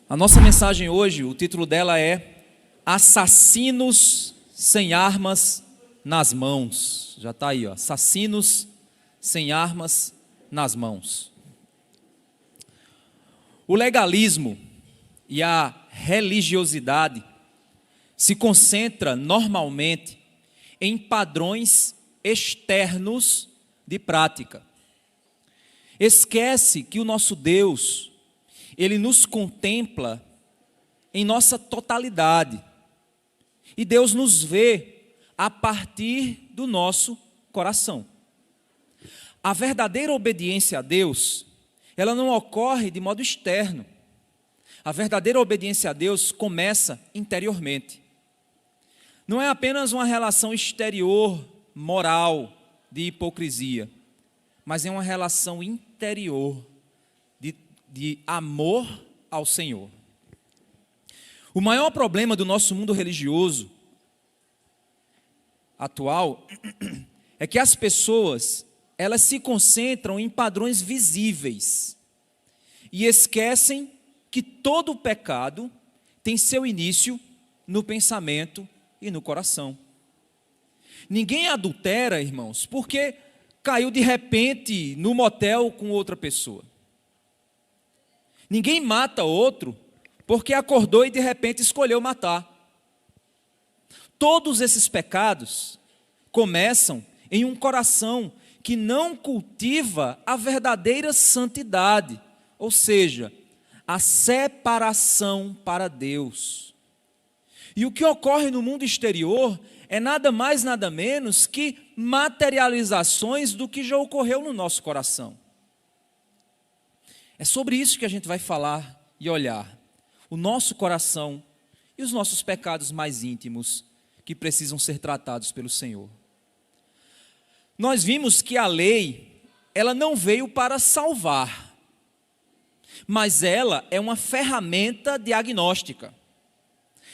A nossa mensagem hoje, o título dela é Assassinos sem armas nas mãos. Já está aí, ó. Assassinos sem armas nas mãos. O legalismo e a religiosidade se concentra normalmente em padrões externos de prática. Esquece que o nosso Deus, Ele nos contempla em nossa totalidade. E Deus nos vê a partir do nosso coração. A verdadeira obediência a Deus, ela não ocorre de modo externo. A verdadeira obediência a Deus começa interiormente. Não é apenas uma relação exterior, moral, de hipocrisia, mas é uma relação interior de amor ao Senhor. O maior problema do nosso mundo religioso atual é que as pessoas, elas se concentram em padrões visíveis e esquecem que todo pecado tem seu início no pensamento e no coração. Ninguém adultera, irmãos, porque caiu de repente no motel com outra pessoa. Ninguém mata outro porque acordou e de repente escolheu matar. Todos esses pecados começam em um coração que não cultiva a verdadeira santidade, ou seja, a separação para Deus. E o que ocorre no mundo exterior é nada mais, nada menos que materializações do que já ocorreu no nosso coração. É sobre isso que a gente vai falar e olhar. O nosso coração e os nossos pecados mais íntimos que precisam ser tratados pelo Senhor. Nós vimos que a lei, ela não veio para salvar, mas ela é uma ferramenta diagnóstica.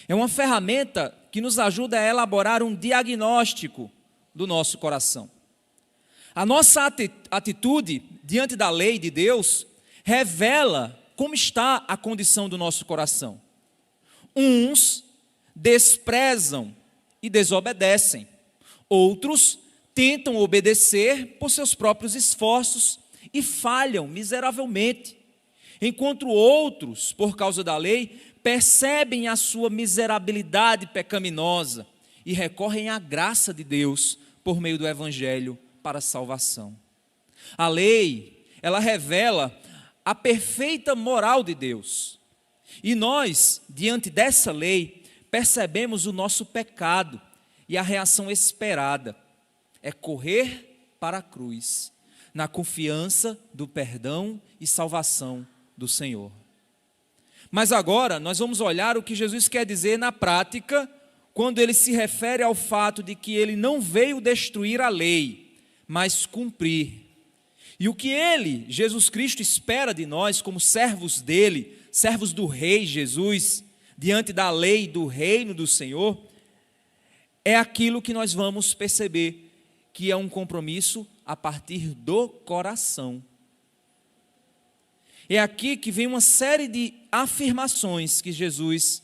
É uma ferramenta que nos ajuda a elaborar um diagnóstico do nosso coração. A nossa atitude diante da lei de Deus revela como está a condição do nosso coração. Uns desprezam e desobedecem. Outros tentam obedecer por seus próprios esforços e falham miseravelmente. Enquanto outros, por causa da lei, percebem a sua miserabilidade pecaminosa e recorrem à graça de Deus por meio do Evangelho para a salvação. A lei, ela revela a perfeita moral de Deus. E nós, diante dessa lei, percebemos o nosso pecado e a reação esperada é correr para a cruz, na confiança do perdão e salvação do Senhor. Mas agora nós vamos olhar o que Jesus quer dizer na prática, quando ele se refere ao fato de que ele não veio destruir a lei, mas cumprir. E o que ele, Jesus Cristo, espera de nós como servos dele, servos do Rei Jesus, diante da lei do reino do Senhor, é aquilo que nós vamos perceber, que é um compromisso a partir do coração. É aqui que vem uma série de afirmações que Jesus,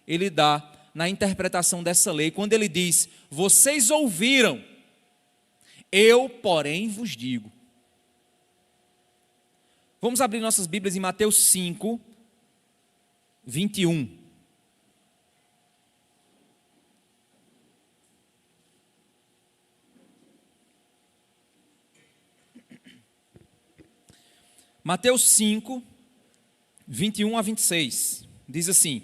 ele dá na interpretação dessa lei, quando ele diz: vocês ouviram, eu, porém, vos digo. Vamos abrir nossas Bíblias em Mateus 5, 21. Mateus 5, 21 a 26, diz assim: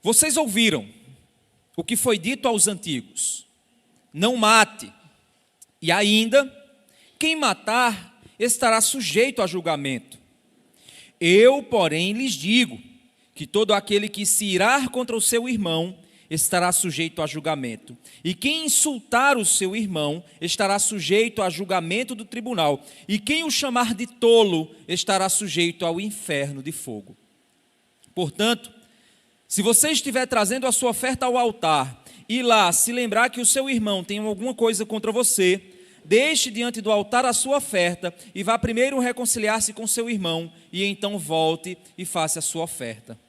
vocês ouviram o que foi dito aos antigos: não mate, e ainda, quem matar estará sujeito a julgamento. Eu, porém, lhes digo que todo aquele que se irar contra o seu irmão estará sujeito a julgamento. E quem insultar o seu irmão estará sujeito a julgamento do tribunal. E quem o chamar de tolo estará sujeito ao inferno de fogo. Portanto, se você estiver trazendo a sua oferta ao altar e lá se lembrar que o seu irmão tem alguma coisa contra você, deixe diante do altar a sua oferta e vá primeiro reconciliar-se com seu irmão, e então volte e faça a sua oferta.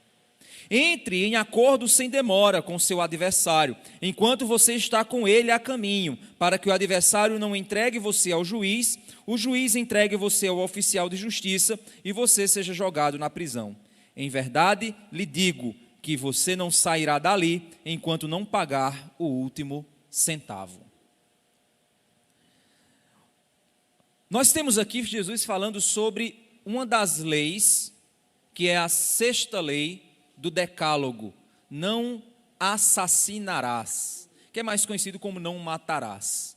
Entre em acordo sem demora com seu adversário, enquanto você está com ele a caminho, para que o adversário não entregue você ao juiz, o juiz entregue você ao oficial de justiça e você seja jogado na prisão. Em verdade, lhe digo que você não sairá dali enquanto não pagar o último centavo. Nós temos aqui Jesus falando sobre uma das leis, que é a sexta lei do Decálogo: não assassinarás, que é mais conhecido como não matarás.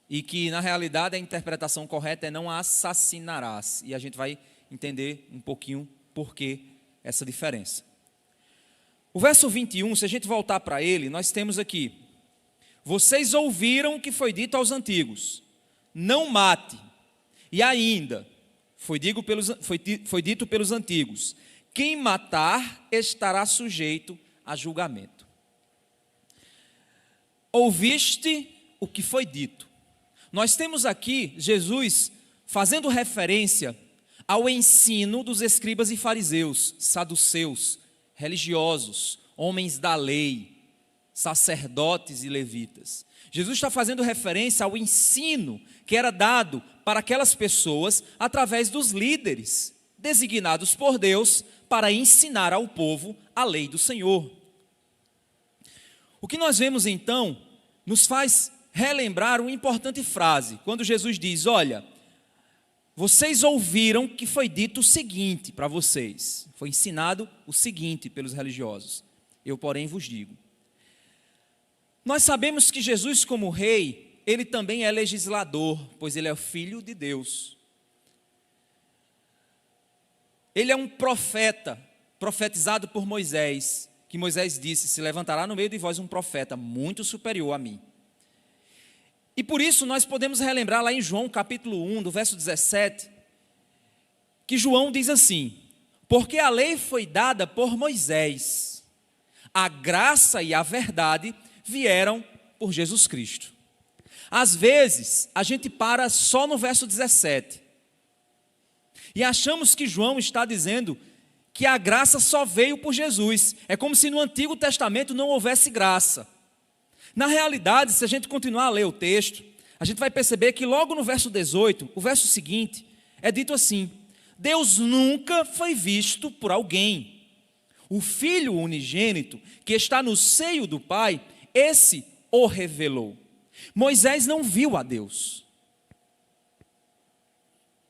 E que, na realidade, a interpretação correta é não assassinarás. E a gente vai entender um pouquinho por que essa diferença. O verso 21, se a gente voltar para ele, nós temos aqui: vocês ouviram o que foi dito aos antigos, não mate. E ainda, foi dito pelos antigos, quem matar estará sujeito a julgamento. Ouviste o que foi dito. Nós temos aqui Jesus fazendo referência ao ensino dos escribas e fariseus, saduceus, religiosos, homens da lei, sacerdotes e levitas. Jesus está fazendo referência ao ensino que era dado para aquelas pessoas através dos líderes, designados por Deus para ensinar ao povo a lei do Senhor. O que nós vemos então nos faz relembrar uma importante frase, quando Jesus diz: olha, vocês ouviram que foi dito o seguinte para vocês, foi ensinado o seguinte pelos religiosos, eu porém vos digo. Nós sabemos que Jesus, como rei, ele também é legislador, pois ele é o Filho de Deus. Ele é um profeta, profetizado por Moisés, que Moisés disse: se levantará no meio de vós um profeta muito superior a mim. E por isso nós podemos relembrar lá em João capítulo 1, do verso 17, que João diz assim: porque a lei foi dada por Moisés, a graça e a verdade vieram por Jesus Cristo. Às vezes, a gente para só no verso 17, e achamos que João está dizendo que a graça só veio por Jesus. É como se no Antigo Testamento não houvesse graça. Na realidade, se a gente continuar a ler o texto, a gente vai perceber que logo no verso 18, o verso seguinte, é dito assim: Deus nunca foi visto por alguém. O Filho unigênito, que está no seio do Pai, esse o revelou. Moisés não viu a Deus.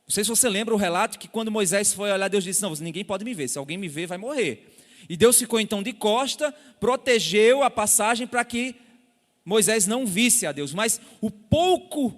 Não sei se você lembra o relato que quando Moisés foi olhar, Deus disse: não, ninguém pode me ver, se alguém me ver vai morrer. E Deus ficou então de costa, protegeu a passagem para que Moisés não visse a Deus. Mas o pouco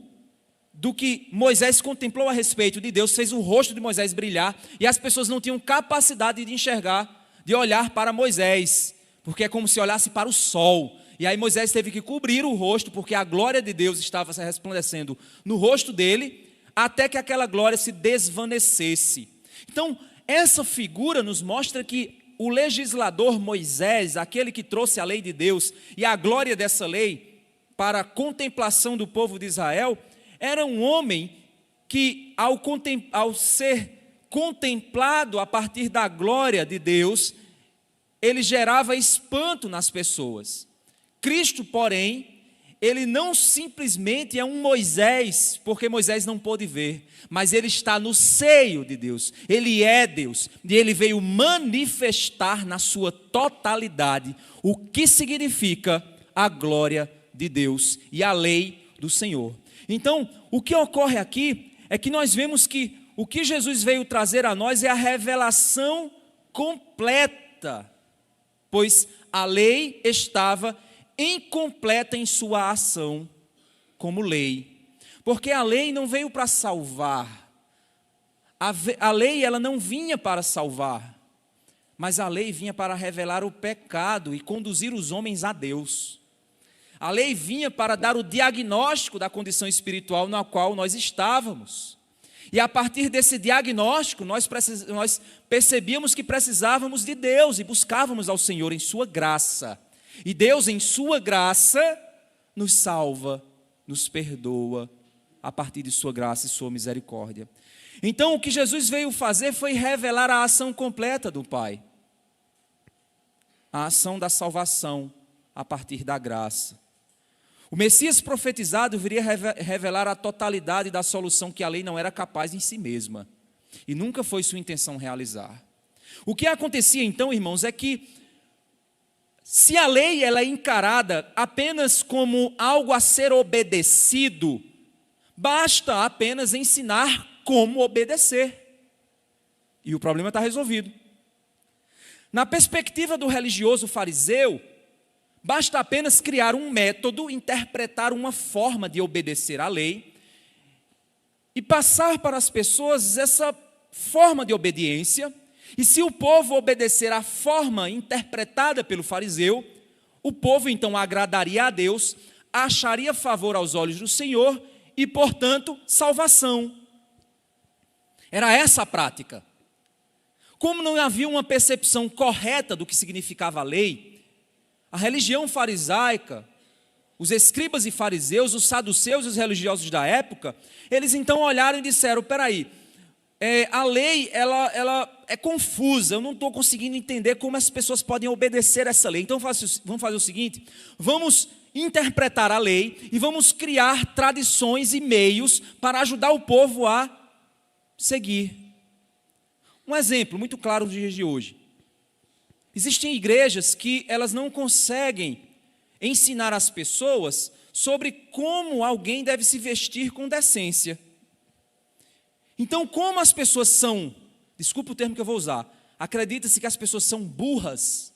do que Moisés contemplou a respeito de Deus fez o rosto de Moisés brilhar, e as pessoas não tinham capacidade de enxergar, de olhar para Moisés, porque é como se olhasse para o sol. E aí Moisés teve que cobrir o rosto, porque a glória de Deus estava se resplandecendo no rosto dele, até que aquela glória se desvanecesse. Então, essa figura nos mostra que o legislador Moisés, aquele que trouxe a lei de Deus e a glória dessa lei para a contemplação do povo de Israel, era um homem que, ao ser contemplado a partir da glória de Deus, ele gerava espanto nas pessoas. Cristo, porém, ele não simplesmente é um Moisés, porque Moisés não pôde ver, mas ele está no seio de Deus, ele é Deus, e ele veio manifestar na sua totalidade o que significa a glória de Deus e a lei do Senhor. Então, o que ocorre aqui é que nós vemos que o que Jesus veio trazer a nós é a revelação completa, pois a lei estava incompleta em sua ação como lei, porque a lei não veio para salvar, a lei ela não vinha para salvar, mas a lei vinha para revelar o pecado e conduzir os homens a Deus. A lei vinha para dar o diagnóstico da condição espiritual na qual nós estávamos, e a partir desse diagnóstico nós percebíamos que precisávamos de Deus e buscávamos ao Senhor em sua graça. E Deus, em sua graça, nos salva, nos perdoa a partir de sua graça e sua misericórdia. Então, o que Jesus veio fazer foi revelar a ação completa do Pai. A ação da salvação a partir da graça. O Messias profetizado viria revelar a totalidade da solução que a lei não era capaz em si mesma. E nunca foi sua intenção realizar. O que acontecia então, irmãos, é que se a lei ela é encarada apenas como algo a ser obedecido, basta apenas ensinar como obedecer. E o problema está resolvido. Na perspectiva do religioso fariseu, basta apenas criar um método, interpretar uma forma de obedecer à lei e passar para as pessoas essa forma de obediência. E se o povo obedecer à forma interpretada pelo fariseu, o povo então agradaria a Deus, acharia favor aos olhos do Senhor e, portanto, salvação. Era essa a prática. Como não havia uma percepção correta do que significava a lei, a religião farisaica, os escribas e fariseus, os saduceus e os religiosos da época, eles então olharam e disseram, peraí, a lei ela é confusa, eu não estou conseguindo entender como as pessoas podem obedecer essa lei. Então vamos fazer o seguinte, vamos interpretar a lei e vamos criar tradições e meios para ajudar o povo a seguir. Um exemplo muito claro nos dias de hoje. Existem igrejas que elas não conseguem ensinar as pessoas sobre como alguém deve se vestir com decência. Então, como as pessoas são, desculpa o termo que eu vou usar, acredita-se que as pessoas são burras,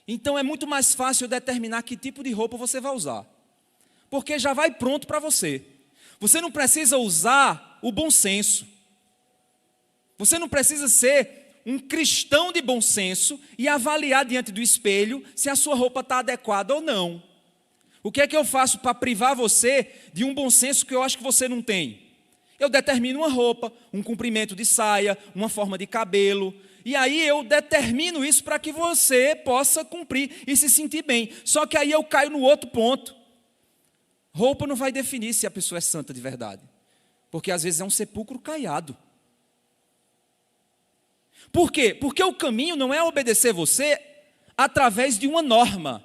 então é muito mais fácil determinar que tipo de roupa você vai usar, porque já vai pronto para você. Você não precisa usar o bom senso, você não precisa ser um cristão de bom senso e avaliar diante do espelho se a sua roupa está adequada ou não. O que é que eu faço para privar você de um bom senso que eu acho que você não tem? Eu determino uma roupa, um comprimento de saia, uma forma de cabelo, e aí eu determino isso para que você possa cumprir e se sentir bem. Só que aí eu caio no outro ponto. Roupa não vai definir se a pessoa é santa de verdade, porque às vezes é um sepulcro caiado. Por quê? Porque o caminho não é obedecer você através de uma norma,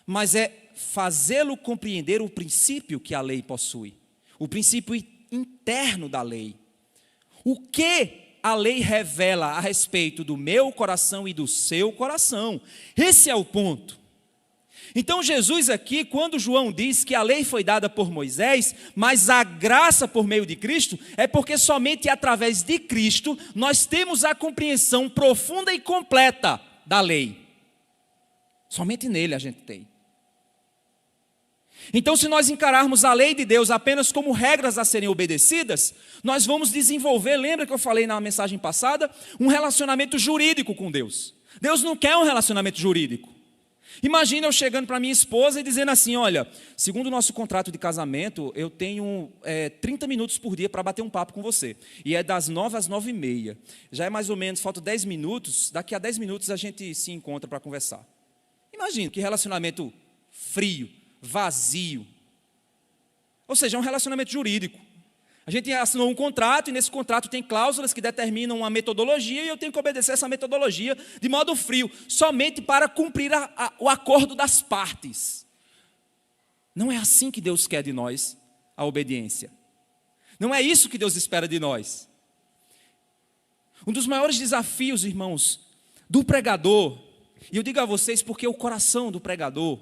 mas é fazê-lo compreender o princípio que a lei possui, o princípio interno da lei. O que a lei revela a respeito do meu coração e do seu coração. Esse é o ponto. Então Jesus aqui, quando João diz que a lei foi dada por Moisés, mas a graça por meio de Cristo, é porque somente através de Cristo nós temos a compreensão profunda e completa da lei. Somente nele a gente tem. Então, se nós encararmos a lei de Deus apenas como regras a serem obedecidas, nós vamos desenvolver, lembra que eu falei na mensagem passada, um relacionamento jurídico com Deus. Deus não quer um relacionamento jurídico. Imagina eu chegando para minha esposa e dizendo assim, olha, segundo o nosso contrato de casamento, eu tenho 30 minutos por dia para bater um papo com você. E é das 9 às 9h30. Já é mais ou menos, faltam 10 minutos, daqui a 10 minutos a gente se encontra para conversar. Imagina que relacionamento frio, vazio. Ou seja, é um relacionamento jurídico. A gente assinou um contrato e nesse contrato tem cláusulas que determinam uma metodologia e eu tenho que obedecer essa metodologia de modo frio, somente para cumprir o acordo das partes. Não é assim que Deus quer de nós a obediência. Não é isso que Deus espera de nós. Um dos maiores desafios, irmãos, do pregador, e eu digo a vocês porque o coração do pregador,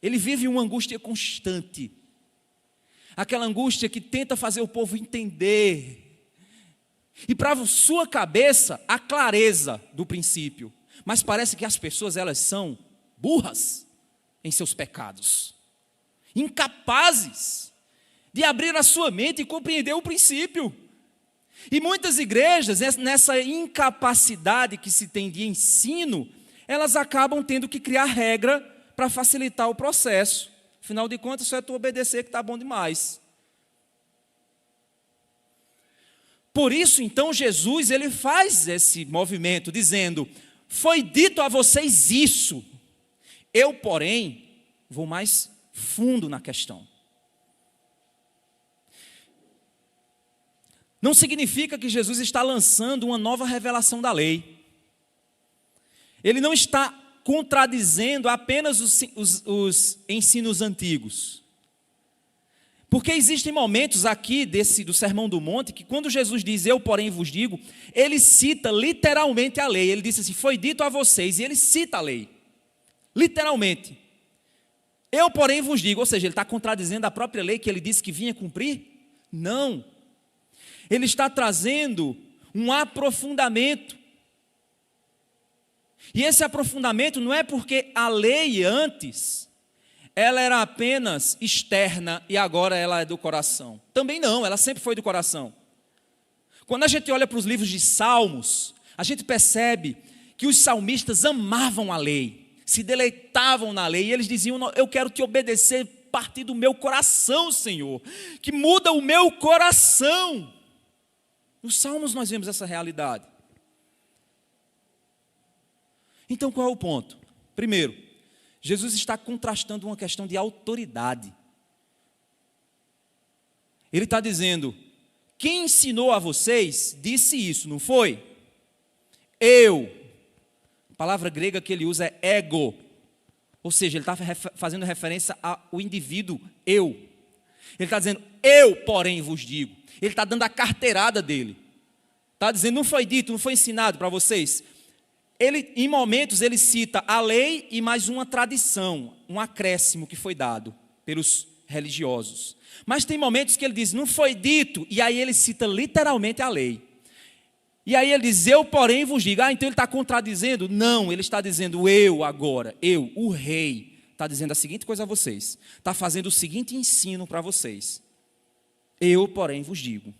ele vive uma angústia constante. Aquela angústia que tenta fazer o povo entender. E para a sua cabeça, a clareza do princípio. Mas parece que as pessoas, elas são burras em seus pecados. Incapazes de abrir a sua mente e compreender o princípio. E muitas igrejas, nessa incapacidade que se tem de ensino, elas acabam tendo que criar regra para facilitar o processo. Afinal de contas, só é tu obedecer que está bom demais. Por isso, então, Jesus, ele faz esse movimento, dizendo, foi dito a vocês isso. Eu, porém, vou mais fundo na questão. não significa que Jesus está lançando uma nova revelação da lei. Ele não está contradizendo apenas os ensinos antigos. Porque existem momentos aqui do Sermão do Monte que quando Jesus diz, eu porém vos digo, ele cita literalmente a lei. Ele disse assim, foi dito a vocês, e ele cita a lei. Literalmente. Eu porém vos digo, ou seja, ele está contradizendo a própria lei que ele disse que vinha cumprir? Não. Ele está trazendo um aprofundamento. E esse aprofundamento não é porque a lei antes, ela era apenas externa e agora ela é do coração. Também não, ela sempre foi do coração. Quando a gente olha para os livros de Salmos, a gente percebe que os salmistas amavam a lei, se deleitavam na lei, e eles diziam, eu quero te obedecer a partir do meu coração, Senhor, que muda o meu coração. Nos Salmos nós vemos essa realidade. Então qual é o ponto? Primeiro, Jesus está contrastando uma questão de autoridade. Ele está dizendo, quem ensinou a vocês disse isso, não foi? Eu. A palavra grega que ele usa é ego. Ou seja, ele está fazendo referência ao indivíduo eu. Ele está dizendo, eu porém vos digo. Ele está dando a carteirada dele. Está dizendo, não foi dito, não foi ensinado para vocês. Ele, em momentos, ele cita a lei e mais uma tradição, um acréscimo que foi dado pelos religiosos. Mas tem momentos que ele diz, não foi dito, e aí ele cita literalmente a lei. E aí ele diz, eu porém vos digo. Então ele está contradizendo? Não, ele está dizendo, eu agora, eu, o rei, está dizendo a seguinte coisa a vocês. Está fazendo o seguinte ensino para vocês. Eu porém vos digo.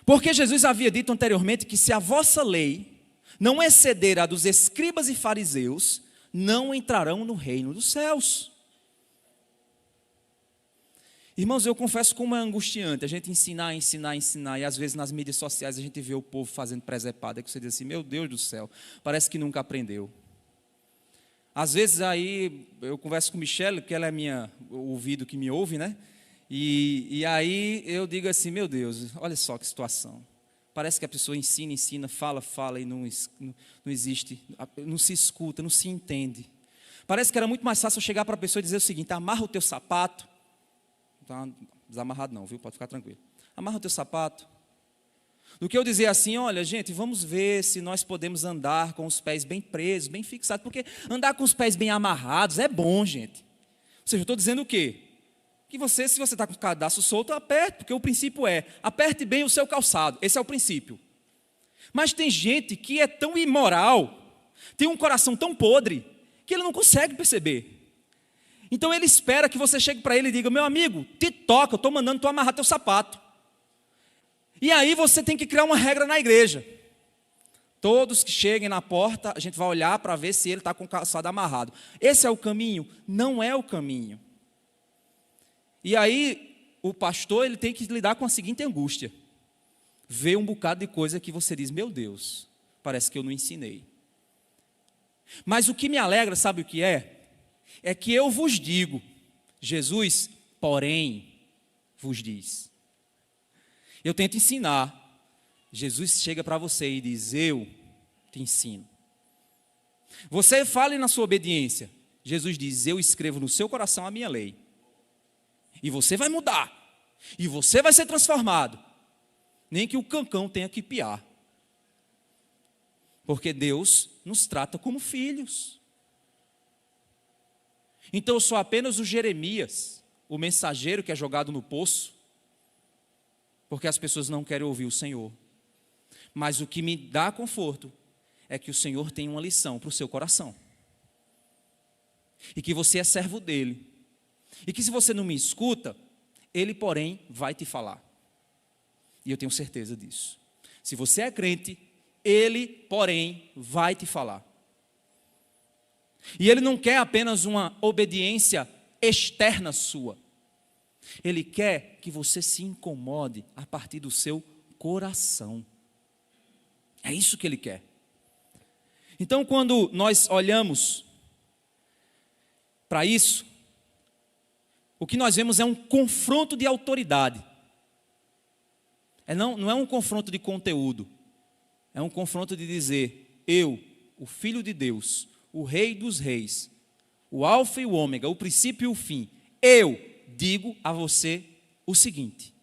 Porque Jesus havia dito anteriormente que se a vossa lei não exceder a dos escribas e fariseus, não entrarão no reino dos céus. Irmãos, eu confesso como é angustiante a gente ensinar, e às vezes nas mídias sociais a gente vê o povo fazendo presepada, que você diz assim, meu Deus do céu, parece que nunca aprendeu. Às vezes aí eu converso com Michelle, que ela é o ouvido que me ouve, né? E aí eu digo assim, meu Deus, olha só que situação. Parece que a pessoa ensina, fala e não existe, não se escuta, não se entende. Parece que era muito mais fácil eu chegar para a pessoa e dizer o seguinte, amarra o teu sapato. Não está desamarrado não, viu? Pode ficar tranquilo. Amarra o teu sapato. Do que eu dizer assim, olha gente, vamos ver se nós podemos andar com os pés bem presos, bem fixados. Porque andar com os pés bem amarrados é bom, gente. Ou seja, eu estou dizendo o quê? Que você, se você está com o cadastro solto, aperte, porque o princípio é, aperte bem o seu calçado, esse é o princípio. Mas tem gente que é tão imoral, tem um coração tão podre, que ele não consegue perceber. Então ele espera que você chegue para ele e diga, meu amigo, te toca, eu estou mandando tu amarrar teu sapato. E aí você tem que criar uma regra na igreja. Todos que cheguem na porta, a gente vai olhar para ver se ele está com o calçado amarrado. Esse é o caminho? Não é o caminho. E aí, o pastor ele tem que lidar com a seguinte angústia. Ver um bocado de coisa que você diz, meu Deus, parece que eu não ensinei. Mas o que me alegra, sabe o que é? É que eu vos digo, Jesus, porém, vos diz. Eu tento ensinar. Jesus chega para você e diz, eu te ensino. Você fale na sua obediência. Jesus diz, eu escrevo no seu coração a minha lei. E você vai mudar. E você vai ser transformado. Nem que o cancão tenha que piar. Porque Deus nos trata como filhos. Então eu sou apenas o Jeremias, o mensageiro que é jogado no poço. Porque as pessoas não querem ouvir o Senhor. Mas o que me dá conforto é que o Senhor tem uma lição para o seu coração. E que você é servo dele. E que se você não me escuta, ele, porém, vai te falar. E eu tenho certeza disso. Se você é crente, ele, porém, vai te falar. E ele não quer apenas uma obediência externa sua. Ele quer que você se incomode a partir do seu coração. É isso que ele quer. Então, quando nós olhamos para isso, o que nós vemos é um confronto de autoridade. Não é um confronto de conteúdo. É um confronto de dizer: eu, o Filho de Deus, o Rei dos Reis, o Alfa e o Ômega, o princípio e o fim, eu digo a você o seguinte.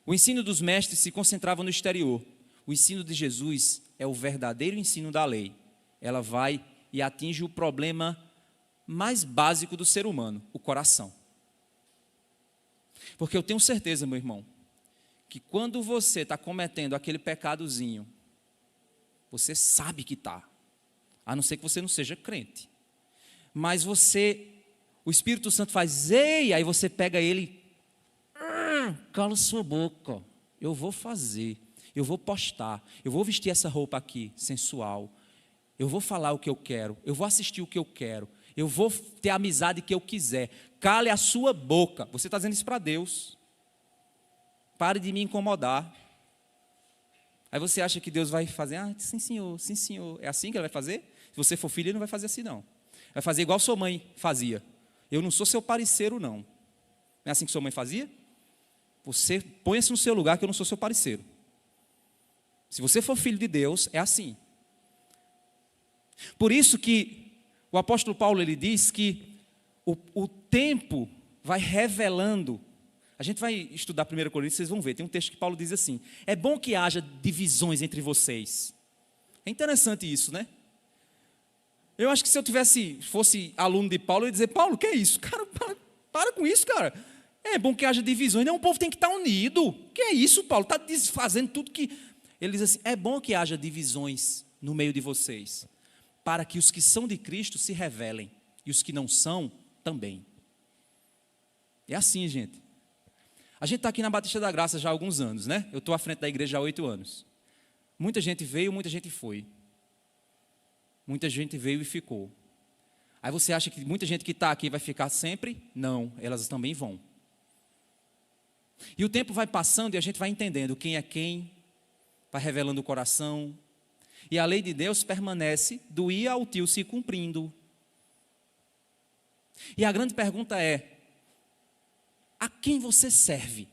O ensino dos mestres se concentrava no exterior. O ensino de Jesus é o verdadeiro ensino da lei. Ela vai e atinge o problema mais básico do ser humano, o coração. Porque eu tenho certeza, meu irmão, que quando você está cometendo aquele pecadozinho, você sabe que está, a não ser que você não seja crente. Mas o Espírito Santo faz, ei, aí você pega ele, cala sua boca, eu vou fazer, eu vou postar, eu vou vestir essa roupa aqui, sensual, eu vou falar o que eu quero, eu vou assistir o que eu quero, eu vou ter a amizade que eu quiser, cale a sua boca. Você está dizendo isso para Deus. Pare de me incomodar. Aí você acha que Deus vai fazer, sim senhor, sim senhor. É assim que ele vai fazer? Se você for filho, ele não vai fazer assim não. Vai fazer igual sua mãe fazia. Eu não sou seu parceiro não. Não é assim que sua mãe fazia? Você põe-se no seu lugar que eu não sou seu parceiro. Se você for filho de Deus, é assim. Por isso que o apóstolo Paulo ele diz que o tempo vai revelando. A gente vai estudar 1 Coríntios, vocês vão ver, tem um texto que Paulo diz assim: é bom que haja divisões entre vocês. É interessante isso, né? Eu acho que se eu fosse aluno de Paulo, eu ia dizer: Paulo, o que é isso? Cara, para com isso, cara. É bom que haja divisões. Não, o povo tem que estar unido. O que é isso, Paulo? Está desfazendo tudo que... Ele diz assim: é bom que haja divisões no meio de vocês, para que os que são de Cristo se revelem, e os que não são, também. É assim, gente. A gente está aqui na Batista da Graça já há alguns anos, né? Eu estou à frente da igreja há 8 anos. Muita gente veio, muita gente foi. Muita gente veio e ficou. Aí você acha que muita gente que está aqui vai ficar sempre? Não, elas também vão. E o tempo vai passando e a gente vai entendendo quem é quem, vai revelando o coração. E a lei de Deus permanece do i ao tio se cumprindo. E a grande pergunta é: a quem você serve?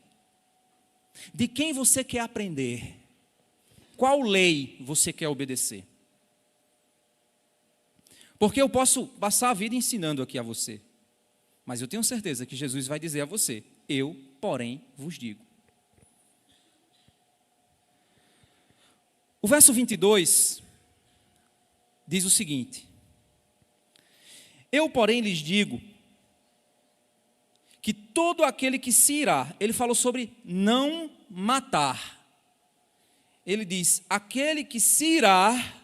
De quem você quer aprender? Qual lei você quer obedecer? Porque eu posso passar a vida ensinando aqui a você, mas eu tenho certeza que Jesus vai dizer a você: eu, porém, vos digo. O verso 22 diz o seguinte: eu, porém, lhes digo que todo aquele que se irá, ele falou sobre não matar. Ele diz: aquele que se irá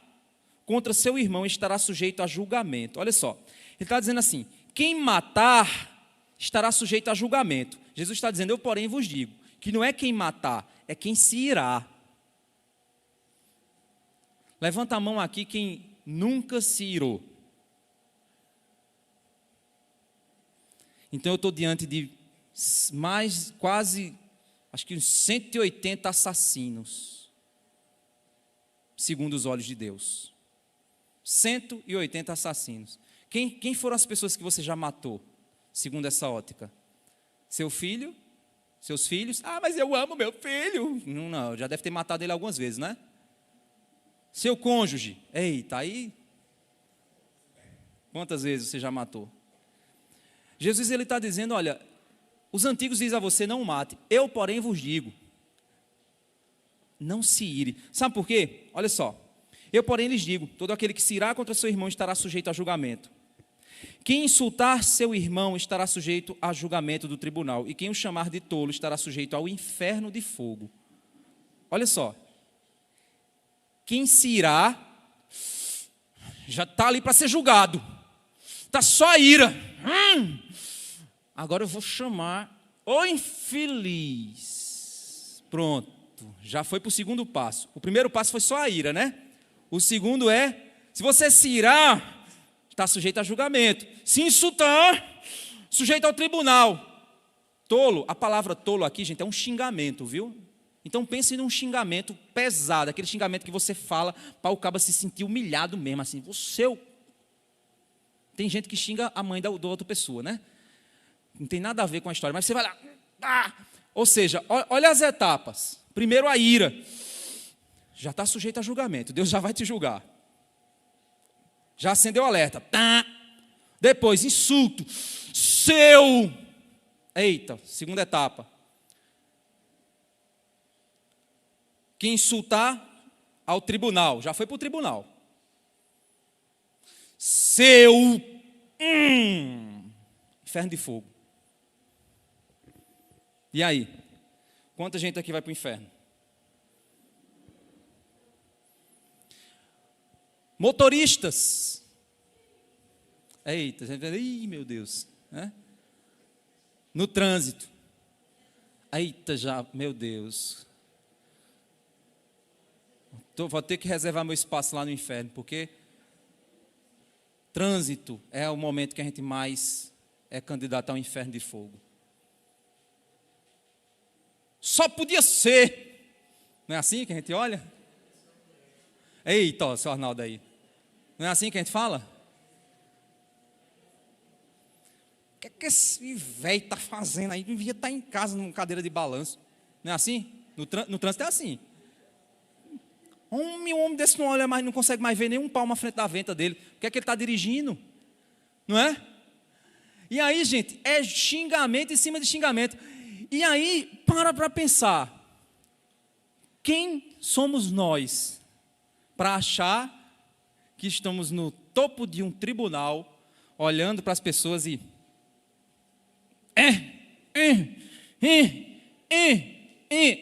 contra seu irmão estará sujeito a julgamento. Olha só, ele está dizendo assim: quem matar estará sujeito a julgamento. Jesus está dizendo: eu, porém, vos digo, que não é quem matar, é quem se irá. Levanta a mão aqui quem nunca se irou. Então eu estou diante de quase, acho que uns 180 assassinos, segundo os olhos de Deus. 180 assassinos. Quem foram as pessoas que você já matou, segundo essa ótica? Seu filho? Seus filhos? Mas eu amo meu filho. Não, já deve ter matado ele algumas vezes, né? Seu cônjuge? Eita, aí... Quantas vezes você já matou? Jesus ele está dizendo: olha, os antigos dizem a você: não mate. Eu, porém, vos digo: não se ire. Sabe por quê? Olha só. Eu, porém, lhes digo: todo aquele que se irá contra seu irmão estará sujeito a julgamento. Quem insultar seu irmão estará sujeito a julgamento do tribunal. E quem o chamar de tolo estará sujeito ao inferno de fogo. Olha só. Quem se irá já está ali para ser julgado. Está só a ira. Agora eu vou chamar o infeliz. Pronto, já foi para o segundo passo. O primeiro passo foi só a ira, né? O segundo é: se você se irar, está sujeito a julgamento. Se insultar, sujeito ao tribunal. Tolo, a palavra tolo aqui, gente, é um xingamento, viu? Então pense num xingamento pesado, aquele xingamento que você fala para o cabo se sentir humilhado mesmo, assim, Tem gente que xinga a mãe da outra pessoa, né? Não tem nada a ver com a história, mas você vai lá, Ou seja, olha as etapas. Primeiro a ira. Já está sujeito a julgamento. Deus já vai te julgar. Já acendeu o alerta. Tá. Depois, insulto. Seu. Eita, segunda etapa. Quem insultar, ao tribunal. Já foi para o tribunal. Seu. Inferno de fogo. E aí? Quanta gente aqui vai para o inferno? Motoristas. Eita, ih, meu Deus. No trânsito. Eita, já, meu Deus. Vou ter que reservar meu espaço lá no inferno, porque trânsito é o momento que a gente mais é candidato ao inferno de fogo. Só podia ser. Não é assim que a gente olha? Eita, ó, seu Arnaldo aí. Não é assim que a gente fala? O que esse velho está fazendo aí? Devia estar em casa numa cadeira de balanço. Não é assim? No trânsito é assim. Um homem desse não olha mais, não consegue mais ver nenhum palmo à frente da venta dele. O que é que ele está dirigindo? Não é? E aí, gente, é xingamento em cima de xingamento. E aí, para pensar. Quem somos nós para achar que estamos no topo de um tribunal, olhando para as pessoas e...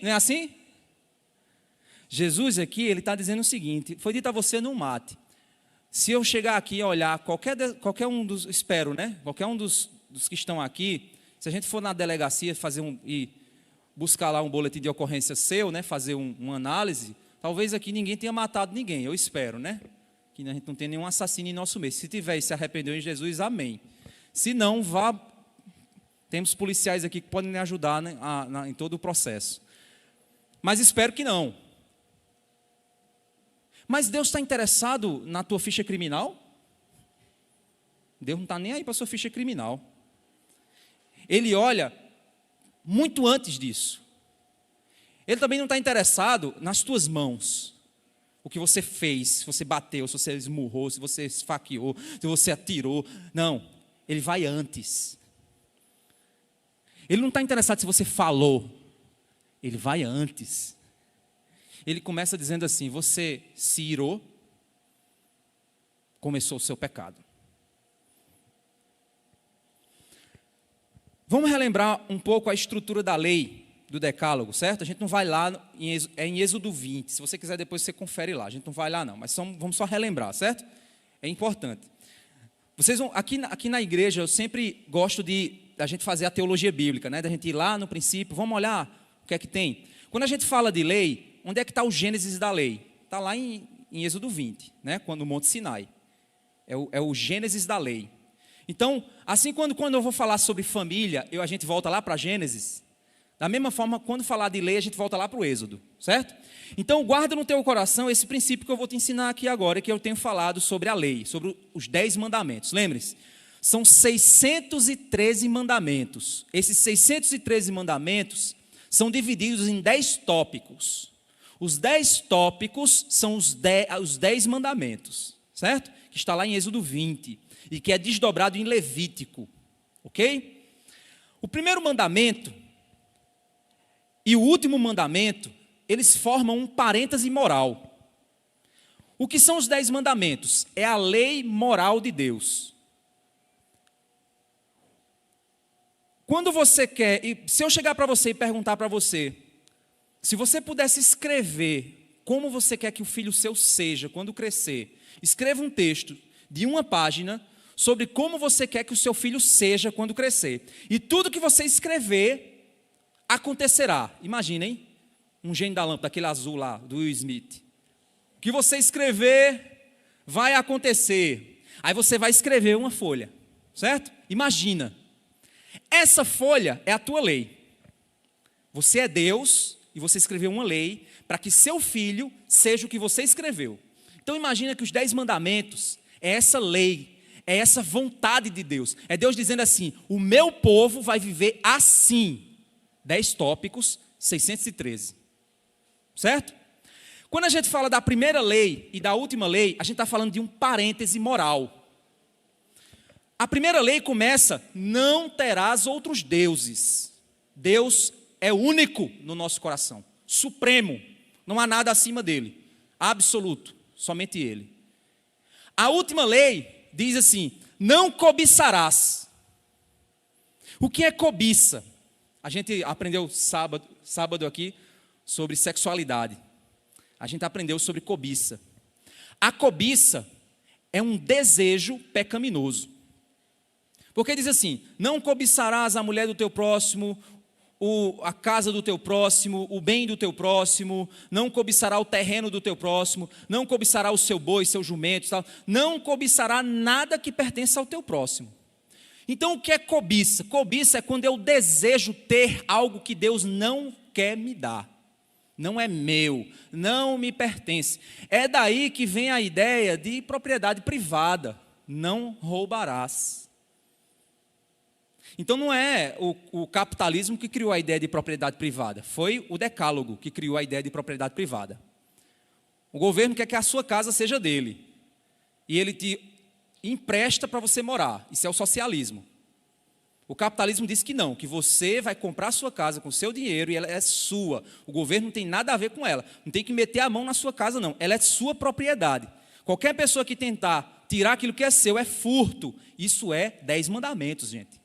Não é assim? Jesus aqui, ele está dizendo o seguinte, foi dito a você, não mate. Se eu chegar aqui e olhar qualquer um dos, espero, né? Qualquer um dos que estão aqui, se a gente for na delegacia e buscar lá um boletim de ocorrência seu, né? Fazer uma análise, talvez aqui ninguém tenha matado ninguém, eu espero, né? Que a gente não tenha nenhum assassino em nosso meio. Se tiver e se arrependeu em Jesus, amém. Se não, temos policiais aqui que podem me ajudar, né, em todo o processo. Mas espero que não. Mas Deus está interessado na tua ficha criminal? Deus não está nem aí para a sua ficha criminal. Ele olha muito antes disso. Ele também não está interessado nas tuas mãos. O que você fez, se você bateu, se você esmurrou, se você esfaqueou, se você atirou. Não, ele vai antes. Ele não está interessado se você falou. Ele vai antes. Ele começa dizendo assim, você se irou, começou o seu pecado. Vamos relembrar um pouco a estrutura da lei do decálogo, certo? A gente não vai lá, é em Êxodo 20, se você quiser depois você confere lá, a gente não vai lá não, mas vamos só relembrar, certo? É importante. Vocês vão, aqui na igreja eu sempre gosto da gente fazer a teologia bíblica, né? Da gente ir lá no princípio, vamos olhar o que é que tem. Quando a gente fala de lei, onde é que está o Gênesis da lei? Está lá em Êxodo 20, né? No Monte Sinai. É o Gênesis da lei. Então, assim quando eu vou falar sobre família, a gente volta lá para Gênesis. Da mesma forma, quando falar de lei, a gente volta lá para o Êxodo, certo? Então, guarda no teu coração esse princípio que eu vou te ensinar aqui agora, que eu tenho falado sobre a lei, sobre os 10 mandamentos. Lembre-se, são 613 mandamentos. Esses 613 mandamentos são divididos em 10 tópicos. Os 10 tópicos são os 10 mandamentos, certo? Que está lá em Êxodo 20 e que é desdobrado em Levítico, ok? O primeiro mandamento e o último mandamento, eles formam um parêntese moral. O que são os 10 mandamentos? É a lei moral de Deus. Quando você quer, se eu chegar para você e perguntar para você, se você pudesse escrever como você quer que o filho seu seja quando crescer, escreva um texto de uma página sobre como você quer que o seu filho seja quando crescer. E tudo que você escrever acontecerá. Imaginem, um gênio da lâmpada, aquele azul lá, do Will Smith. O que você escrever vai acontecer. Aí você vai escrever uma folha, certo? Imagina. Essa folha é a tua lei. Você é Deus e você escreveu uma lei para que seu filho seja o que você escreveu. Então imagina que os 10 mandamentos é essa lei, é essa vontade de Deus. É Deus dizendo assim, o meu povo vai viver assim. 10 tópicos, 613. Certo? Quando a gente fala da primeira lei e da última lei, a gente está falando de um parêntese moral. A primeira lei começa: não terás outros deuses. Deus é único no nosso coração, supremo, não há nada acima dele, absoluto, somente ele. A última lei diz assim: não cobiçarás. O que é cobiça? A gente aprendeu sábado aqui sobre sexualidade. A gente aprendeu sobre cobiça. A cobiça é um desejo pecaminoso. Porque diz assim: não cobiçarás a mulher do teu próximo, a casa do teu próximo, o bem do teu próximo, não cobiçará o terreno do teu próximo, não cobiçará o seu boi, seu jumento, tal, não cobiçará nada que pertença ao teu próximo. Então o que é cobiça? Cobiça é quando eu desejo ter algo que Deus não quer me dar. Não é meu, não me pertence. É daí que vem a ideia de propriedade privada. Não roubarás. Então não é o capitalismo que criou a ideia de propriedade privada. Foi o Decálogo que criou a ideia de propriedade privada. O governo quer que a sua casa seja dele. E ele te empresta para você morar. Isso é o socialismo. O capitalismo diz que não, que você vai comprar a sua casa com o seu dinheiro e ela é sua. O governo não tem nada a ver com ela. Não tem que meter a mão na sua casa, não. Ela é sua propriedade. Qualquer pessoa que tentar tirar aquilo que é seu é furto. Isso é 10 mandamentos, gente.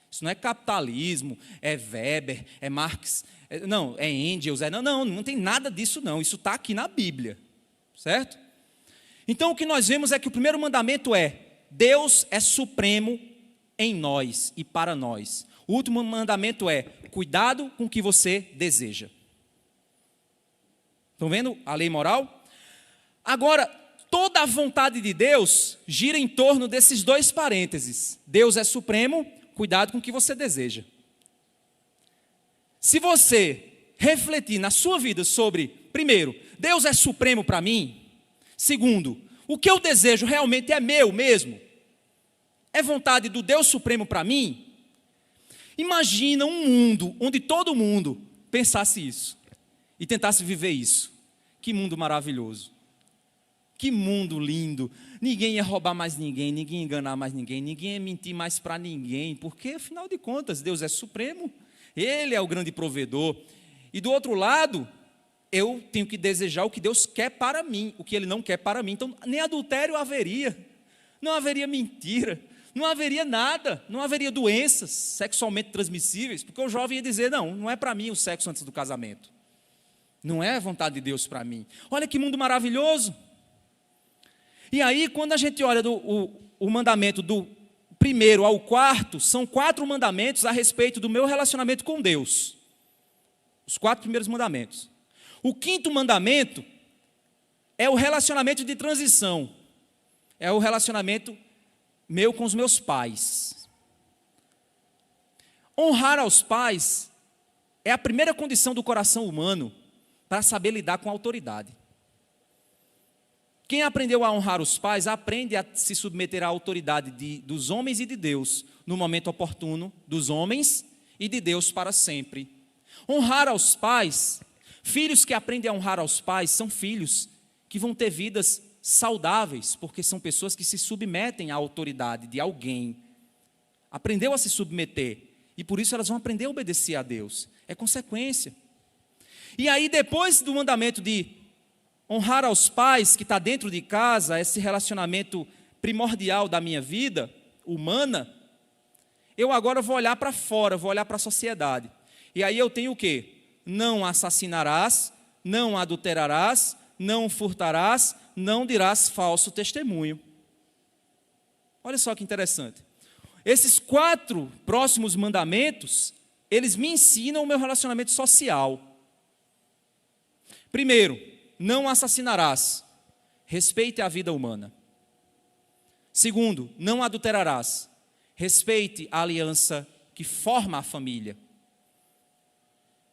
Isso não é capitalismo, é Weber, é Marx, não, é Engels, não tem nada disso não. Isso está aqui na Bíblia, certo? Então o que nós vemos é que o primeiro mandamento é: Deus é supremo em nós e para nós. O último mandamento é: cuidado com o que você deseja. Estão vendo a lei moral? Agora, toda a vontade de Deus gira em torno desses dois parênteses. Deus é supremo, cuidado com o que você deseja. Se você refletir na sua vida sobre, primeiro, Deus é supremo para mim. Segundo, o que eu desejo realmente é meu mesmo? É vontade do Deus supremo para mim? Imagina um mundo onde todo mundo pensasse isso e tentasse viver isso. Que mundo maravilhoso. Que mundo lindo. Ninguém ia roubar mais ninguém, ninguém ia enganar mais ninguém, ninguém ia mentir mais para ninguém, porque afinal de contas Deus é supremo, Ele é o grande provedor. E do outro lado, eu tenho que desejar o que Deus quer para mim, o que Ele não quer para mim. Então nem adultério haveria, não haveria mentira, não haveria nada, não haveria doenças sexualmente transmissíveis, porque o jovem ia dizer: não é para mim o sexo antes do casamento, não é a vontade de Deus para mim. Olha que mundo maravilhoso. E aí, quando a gente olha o mandamento do primeiro ao quarto, são 4 mandamentos a respeito do meu relacionamento com Deus. Os 4 primeiros mandamentos. O 5º mandamento é o relacionamento de transição. É o relacionamento meu com os meus pais. Honrar aos pais é a primeira condição do coração humano para saber lidar com a autoridade. Quem aprendeu a honrar os pais, aprende a se submeter à autoridade dos homens e de Deus, no momento oportuno, dos homens e de Deus para sempre. Honrar aos pais, filhos que aprendem a honrar aos pais, são filhos que vão ter vidas saudáveis, porque são pessoas que se submetem à autoridade de alguém. Aprendeu a se submeter, e por isso elas vão aprender a obedecer a Deus. É consequência. E aí, depois do mandamento de honrar aos pais, que está dentro de casa, esse relacionamento primordial da minha vida humana, eu agora vou olhar para fora, vou olhar para a sociedade. E aí eu tenho o quê? Não assassinarás, não adulterarás, não furtarás, não dirás falso testemunho. Olha só que interessante. Esses 4 próximos mandamentos, eles me ensinam o meu relacionamento social. Primeiro, não assassinarás, respeite a vida humana. Segundo, não adulterarás, respeite a aliança que forma a família.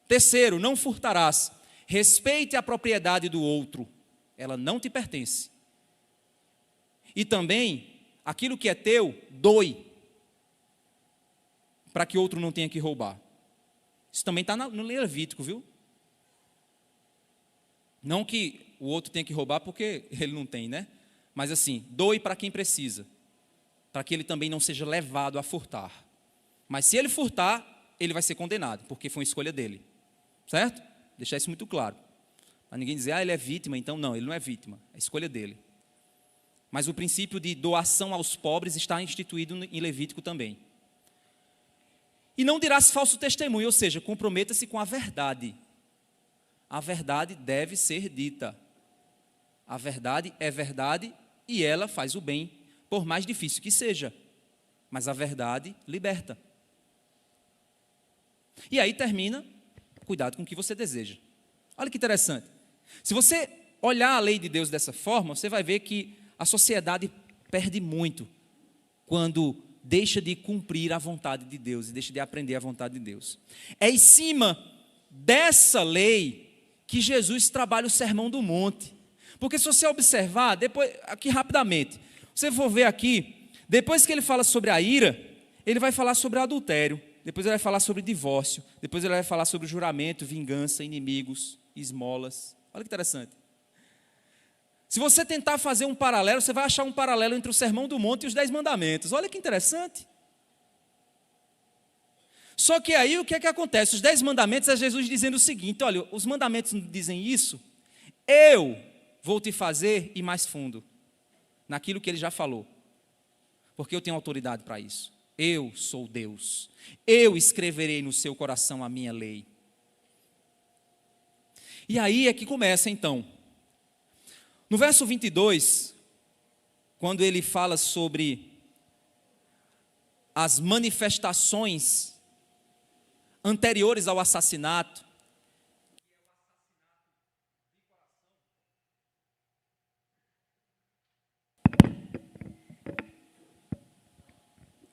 Terceiro, não furtarás, respeite a propriedade do outro, ela não te pertence. E também, aquilo que é teu, doe, para que outro não tenha que roubar. Isso também está no Levítico, viu? Não que o outro tenha que roubar porque ele não tem, né? Mas assim, doe para quem precisa, para que ele também não seja levado a furtar. Mas se ele furtar, ele vai ser condenado, porque foi uma escolha dele. Certo? Deixar isso muito claro. Para ninguém dizer, ele é vítima, então não, ele não é vítima, é escolha dele. Mas o princípio de doação aos pobres está instituído em Levítico também. E não dirás falso testemunho, ou seja, comprometa-se com a verdade. A verdade deve ser dita. A verdade é verdade e ela faz o bem, por mais difícil que seja. Mas a verdade liberta. E aí termina, cuidado com o que você deseja. Olha que interessante. Se você olhar a lei de Deus dessa forma, você vai ver que a sociedade perde muito quando deixa de cumprir a vontade de Deus e deixa de aprender a vontade de Deus. É em cima dessa lei que Jesus trabalha o Sermão do Monte. Porque se você observar, depois, aqui rapidamente, você for ver aqui, depois que ele fala sobre a ira, ele vai falar sobre o adultério, depois ele vai falar sobre divórcio, depois ele vai falar sobre juramento, vingança, inimigos, esmolas. Olha que interessante. Se você tentar fazer um paralelo, você vai achar um paralelo entre o Sermão do Monte e os 10 Mandamentos. Olha que interessante. Só que aí o que é que acontece? Os 10 Mandamentos é Jesus dizendo o seguinte, olha, os mandamentos dizem isso, eu vou te fazer ir mais fundo naquilo que ele já falou, porque eu tenho autoridade para isso. Eu sou Deus, eu escreverei no seu coração a minha lei. E aí é que começa então. No verso 22, quando ele fala sobre as manifestações anteriores ao assassinato,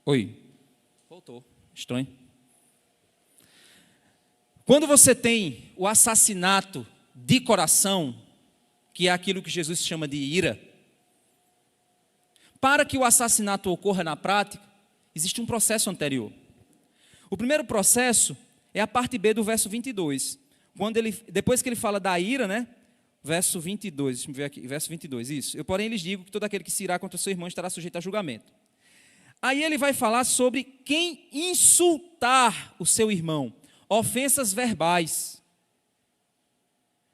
oi, voltou, estranho. Quando você tem o assassinato de coração, que é aquilo que Jesus chama de ira, para que o assassinato ocorra na prática, existe um processo anterior. O primeiro processo é a parte B do verso 22. Depois que ele fala da ira, né? Verso 22, deixa eu ver aqui, verso 22, isso. Eu, porém, lhes digo que todo aquele que se irá contra o seu irmão estará sujeito a julgamento. Aí ele vai falar sobre quem insultar o seu irmão, ofensas verbais.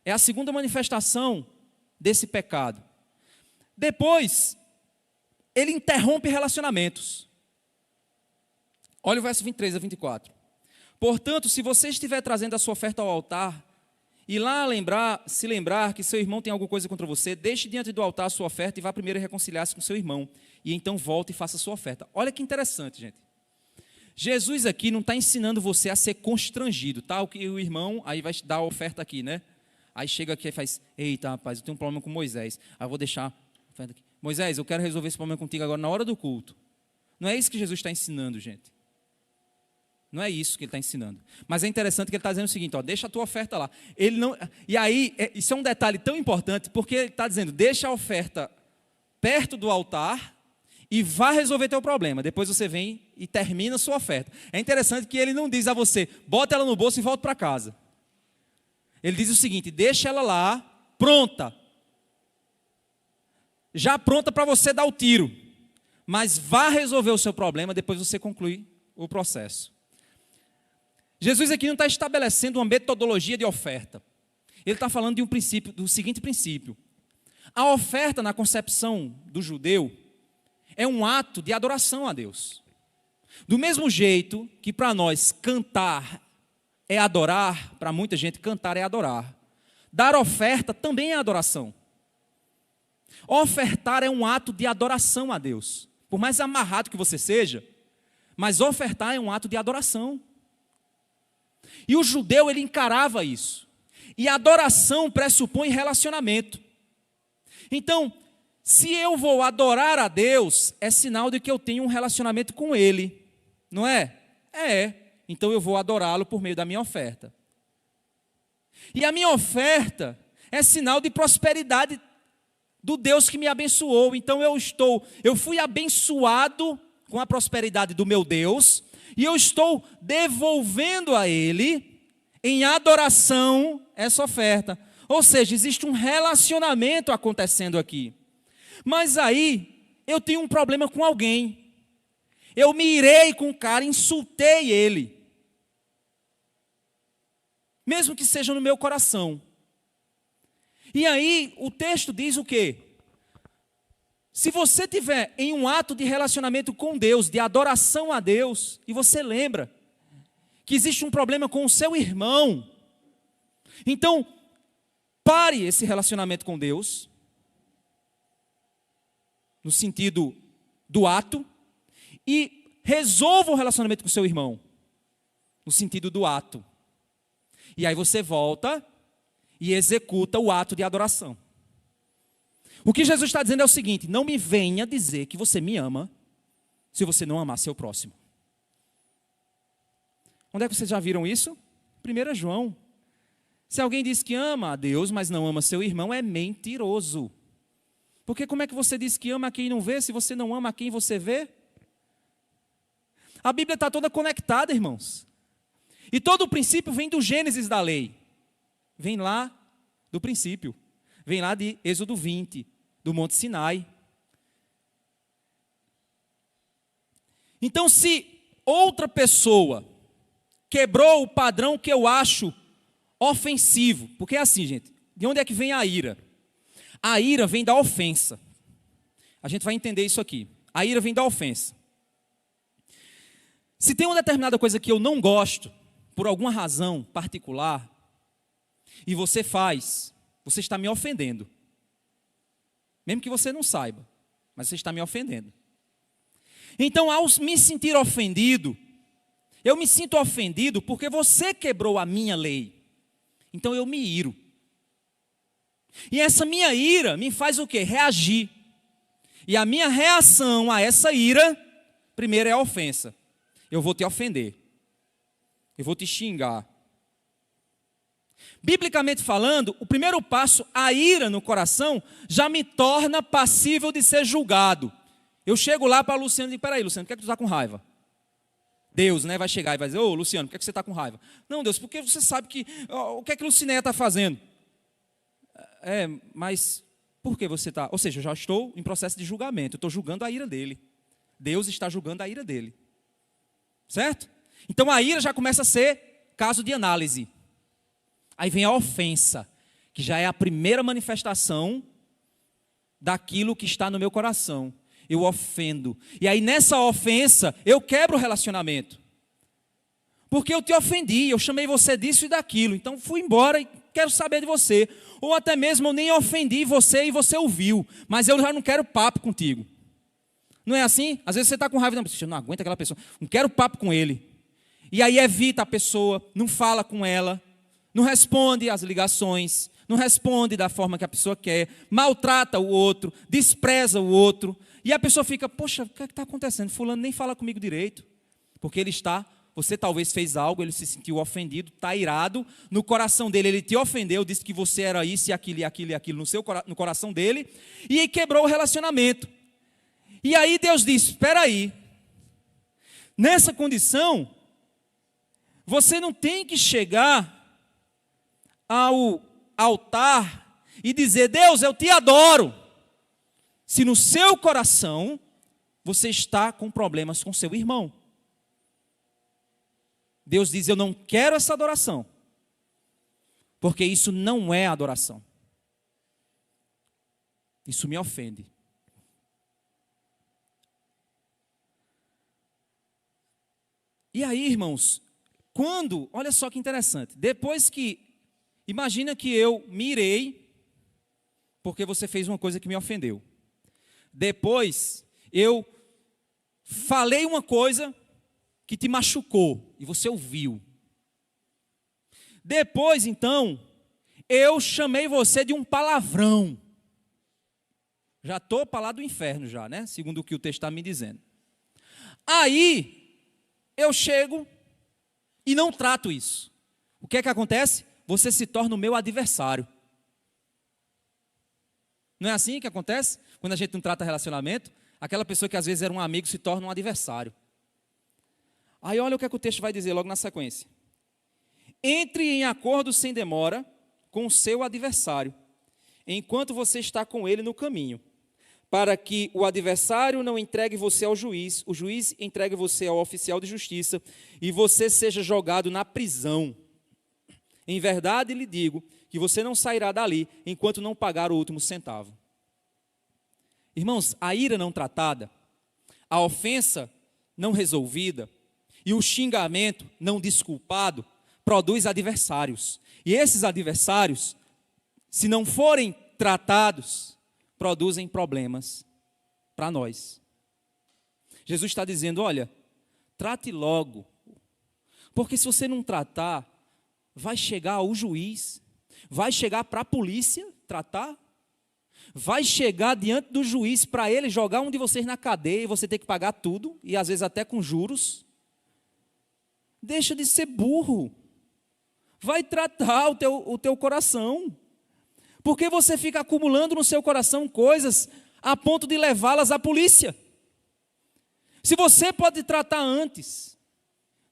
É a segunda manifestação desse pecado. Depois, ele interrompe relacionamentos. Olha o verso 23 a 24. Portanto, se você estiver trazendo a sua oferta ao altar, e lá se lembrar que seu irmão tem alguma coisa contra você, deixe diante do altar a sua oferta e vá primeiro reconciliar-se com seu irmão. E então volte e faça a sua oferta. Olha que interessante, gente. Jesus aqui não está ensinando você a ser constrangido, tá? O que o irmão aí vai dar a oferta aqui, né? Aí chega aqui e faz, eita rapaz, eu tenho um problema com Moisés. Aí eu vou deixar a oferta aqui. Moisés, eu quero resolver esse problema contigo agora na hora do culto. Não é isso que Jesus está ensinando, gente. Não é isso que ele está ensinando. Mas é interessante que ele está dizendo o seguinte, ó, deixa a tua oferta lá. Ele não, e aí, isso é um detalhe tão importante, porque ele está dizendo, deixa a oferta perto do altar e vá resolver teu problema. Depois você vem e termina a sua oferta. É interessante que ele não diz a você, bota ela no bolso e volta para casa. Ele diz o seguinte, deixa ela lá, pronta. Já pronta para você dar o tiro. Mas vá resolver o seu problema, depois você conclui o processo. Jesus aqui não está estabelecendo uma metodologia de oferta. Ele está falando de um princípio, do seguinte princípio. A oferta na concepção do judeu é um ato de adoração a Deus. Do mesmo jeito que para nós cantar é adorar, para muita gente cantar é adorar. Dar oferta também é adoração. Ofertar é um ato de adoração a Deus. Por mais amarrado que você seja, mas ofertar é um ato de adoração. E o judeu, ele encarava isso. E a adoração pressupõe relacionamento. Então, se eu vou adorar a Deus, é sinal de que eu tenho um relacionamento com Ele. Não é? É. Então eu vou adorá-lo por meio da minha oferta. E a minha oferta é sinal de prosperidade do Deus que me abençoou. Então eu fui abençoado com a prosperidade do meu Deus, e eu estou devolvendo a Ele em adoração essa oferta. Ou seja, existe um relacionamento acontecendo aqui. Mas aí, eu tenho um problema com alguém. Eu me irei com o cara, insultei ele. Mesmo que seja no meu coração. E aí, o texto diz o quê? Se você tiver em um ato de relacionamento com Deus, de adoração a Deus, e você lembra que existe um problema com o seu irmão, então, pare esse relacionamento com Deus, no sentido do ato, e resolva o relacionamento com o seu irmão, no sentido do ato. E aí você volta e executa o ato de adoração. O que Jesus está dizendo é o seguinte: não me venha dizer que você me ama, se você não amar seu próximo. Onde é que vocês já viram isso? 1 João. Se alguém diz que ama a Deus, mas não ama seu irmão, é mentiroso. Porque como é que você diz que ama a quem não vê, se você não ama a quem você vê? A Bíblia está toda conectada, irmãos. E todo o princípio vem do Gênesis da lei. Vem lá do princípio. Vem lá de Êxodo 20, do Monte Sinai. Então, se outra pessoa quebrou o padrão que eu acho ofensivo, porque é assim, gente, de onde é que vem a ira? A ira vem da ofensa. A gente vai entender isso aqui. A ira vem da ofensa. Se tem uma determinada coisa que eu não gosto, por alguma razão particular, e você faz, você está me ofendendo. Mesmo que você não saiba, mas você está me ofendendo. Então, ao me sentir ofendido, eu me sinto ofendido porque você quebrou a minha lei. Então eu me iro. E essa minha ira me faz o quê? Reagir. E a minha reação a essa ira, primeiro é a ofensa. Eu vou te ofender. Eu vou te xingar. Biblicamente falando, o primeiro passo, a ira no coração, já me torna passível de ser julgado. Eu chego lá para Luciano e digo: peraí, Luciano, por que tu está com raiva? Deus, né, vai chegar e vai dizer: ô Luciano, por que você está com raiva? Não, Deus, porque você sabe que, o que é que Lucinéia está fazendo? Mas por que você está? Ou seja, eu já estou em processo de julgamento, eu estou julgando a ira dele. Deus está julgando a ira dele. Certo? Então a ira já começa a ser caso de análise. Aí vem a ofensa, que já é a primeira manifestação daquilo que está no meu coração. Eu ofendo. E aí nessa ofensa, eu quebro o relacionamento. Porque eu te ofendi, eu chamei você disso e daquilo. Então fui embora e quero saber de você. Ou até mesmo eu nem ofendi você e você ouviu. Mas eu já não quero papo contigo. Não é assim? Às vezes você está com raiva, não, eu não aguento aquela pessoa. Não quero papo com ele. E aí evita a pessoa, não fala com ela, não responde às ligações, não responde da forma que a pessoa quer, maltrata o outro, despreza o outro. E a pessoa fica: poxa, o que é que está acontecendo? Fulano nem fala comigo direito. Porque ele está, você talvez fez algo, ele se sentiu ofendido, está irado. No coração dele, ele te ofendeu, disse que você era isso e aquilo e aquilo e aquilo no coração dele. E aí quebrou o relacionamento. E aí Deus diz: espera aí. Nessa condição, você não tem que chegar ao altar e dizer: Deus, eu te adoro. Se no seu coração você está com problemas com seu irmão. Deus diz: eu não quero essa adoração, porque isso não é adoração. Isso me ofende. E aí, irmãos, olha só que interessante, depois que, imagina que eu me irei, porque você fez uma coisa que me ofendeu. Depois, eu falei uma coisa que te machucou, e você ouviu. Depois, então, eu chamei você de um palavrão. Já estou para lá do inferno já, né? Segundo o que o texto está me dizendo. Aí, eu chego e não trato isso. O que é que acontece? Você se torna o meu adversário. Não é assim que acontece? Quando a gente não trata relacionamento, aquela pessoa que às vezes era um amigo se torna um adversário. Aí olha o que é que o texto vai dizer logo na sequência. entre em acordo sem demora com o seu adversário, enquanto você está com ele no caminho, para que o adversário não entregue você ao juiz, o juiz entregue você ao oficial de justiça, e você seja jogado na prisão. Em verdade lhe digo que você não sairá dali enquanto não pagar o último centavo. Irmãos, a ira não tratada, a ofensa não resolvida e o xingamento não desculpado produz adversários. E esses adversários, se não forem tratados, produzem problemas para nós. Jesus está dizendo, olha, trate logo, porque se você não tratar, vai chegar ao juiz, vai chegar para a polícia tratar, vai chegar diante do juiz para ele jogar um de vocês na cadeia e você ter que pagar tudo, e às vezes até com juros. Deixa de ser burro. Vai tratar o teu coração. Porque você fica acumulando no seu coração coisas a ponto de levá-las à polícia. Se você pode tratar antes,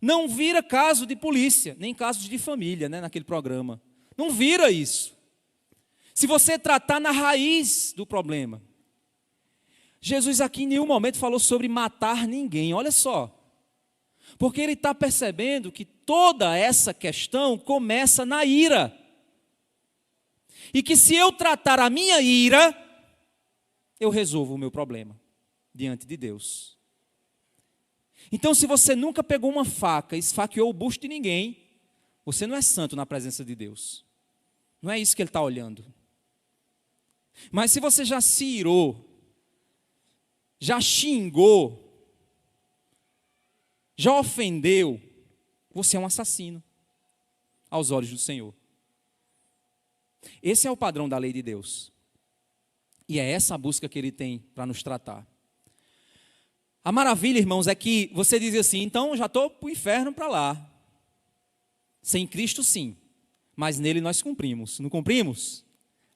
não vira caso de polícia, nem caso de família, né, naquele programa. Não vira isso. Se você tratar na raiz do problema. Jesus aqui em nenhum momento falou sobre matar ninguém, olha só. Porque ele está percebendo que toda essa questão começa na ira. E que se eu tratar a minha ira, eu resolvo o meu problema diante de Deus. Então, se você nunca pegou uma faca e esfaqueou o busto de ninguém, você não é santo na presença de Deus. Não é isso que ele está olhando. Mas se você já se irou, já xingou, já ofendeu, você é um assassino aos olhos do Senhor. Esse é o padrão da lei de Deus. E é essa a busca que ele tem para nos tratar. A maravilha, irmãos, é que você diz assim, então já estou para o inferno para lá. Sem Cristo, sim. Mas nele nós cumprimos. Não cumprimos?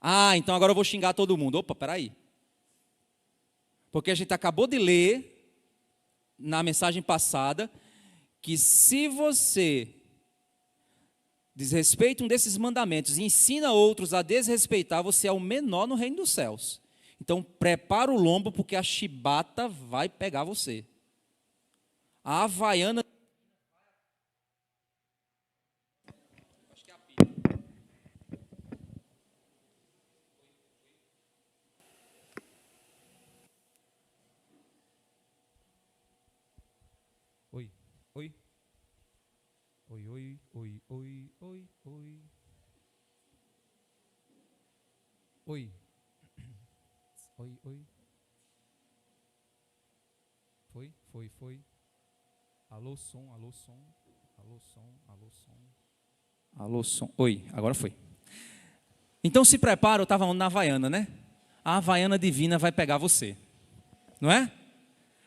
Ah, então agora eu vou xingar todo mundo. Opa, peraí. Porque a gente acabou de ler, na mensagem passada, que se você desrespeita um desses mandamentos e ensina outros a desrespeitar, você é o menor no reino dos céus. Então, prepara o lombo, porque a chibata vai pegar você. A havaiana... Acho que é a pia. Oi, oi. Oi, oi, oi, oi, oi, oi. Oi. Oi, oi. Foi. Alô, som, alô, som. Alô, som, alô, som. Alô, som. Oi, agora foi. Então se prepara, eu estava na Havaiana, né? A Havaiana divina vai pegar você. Não é?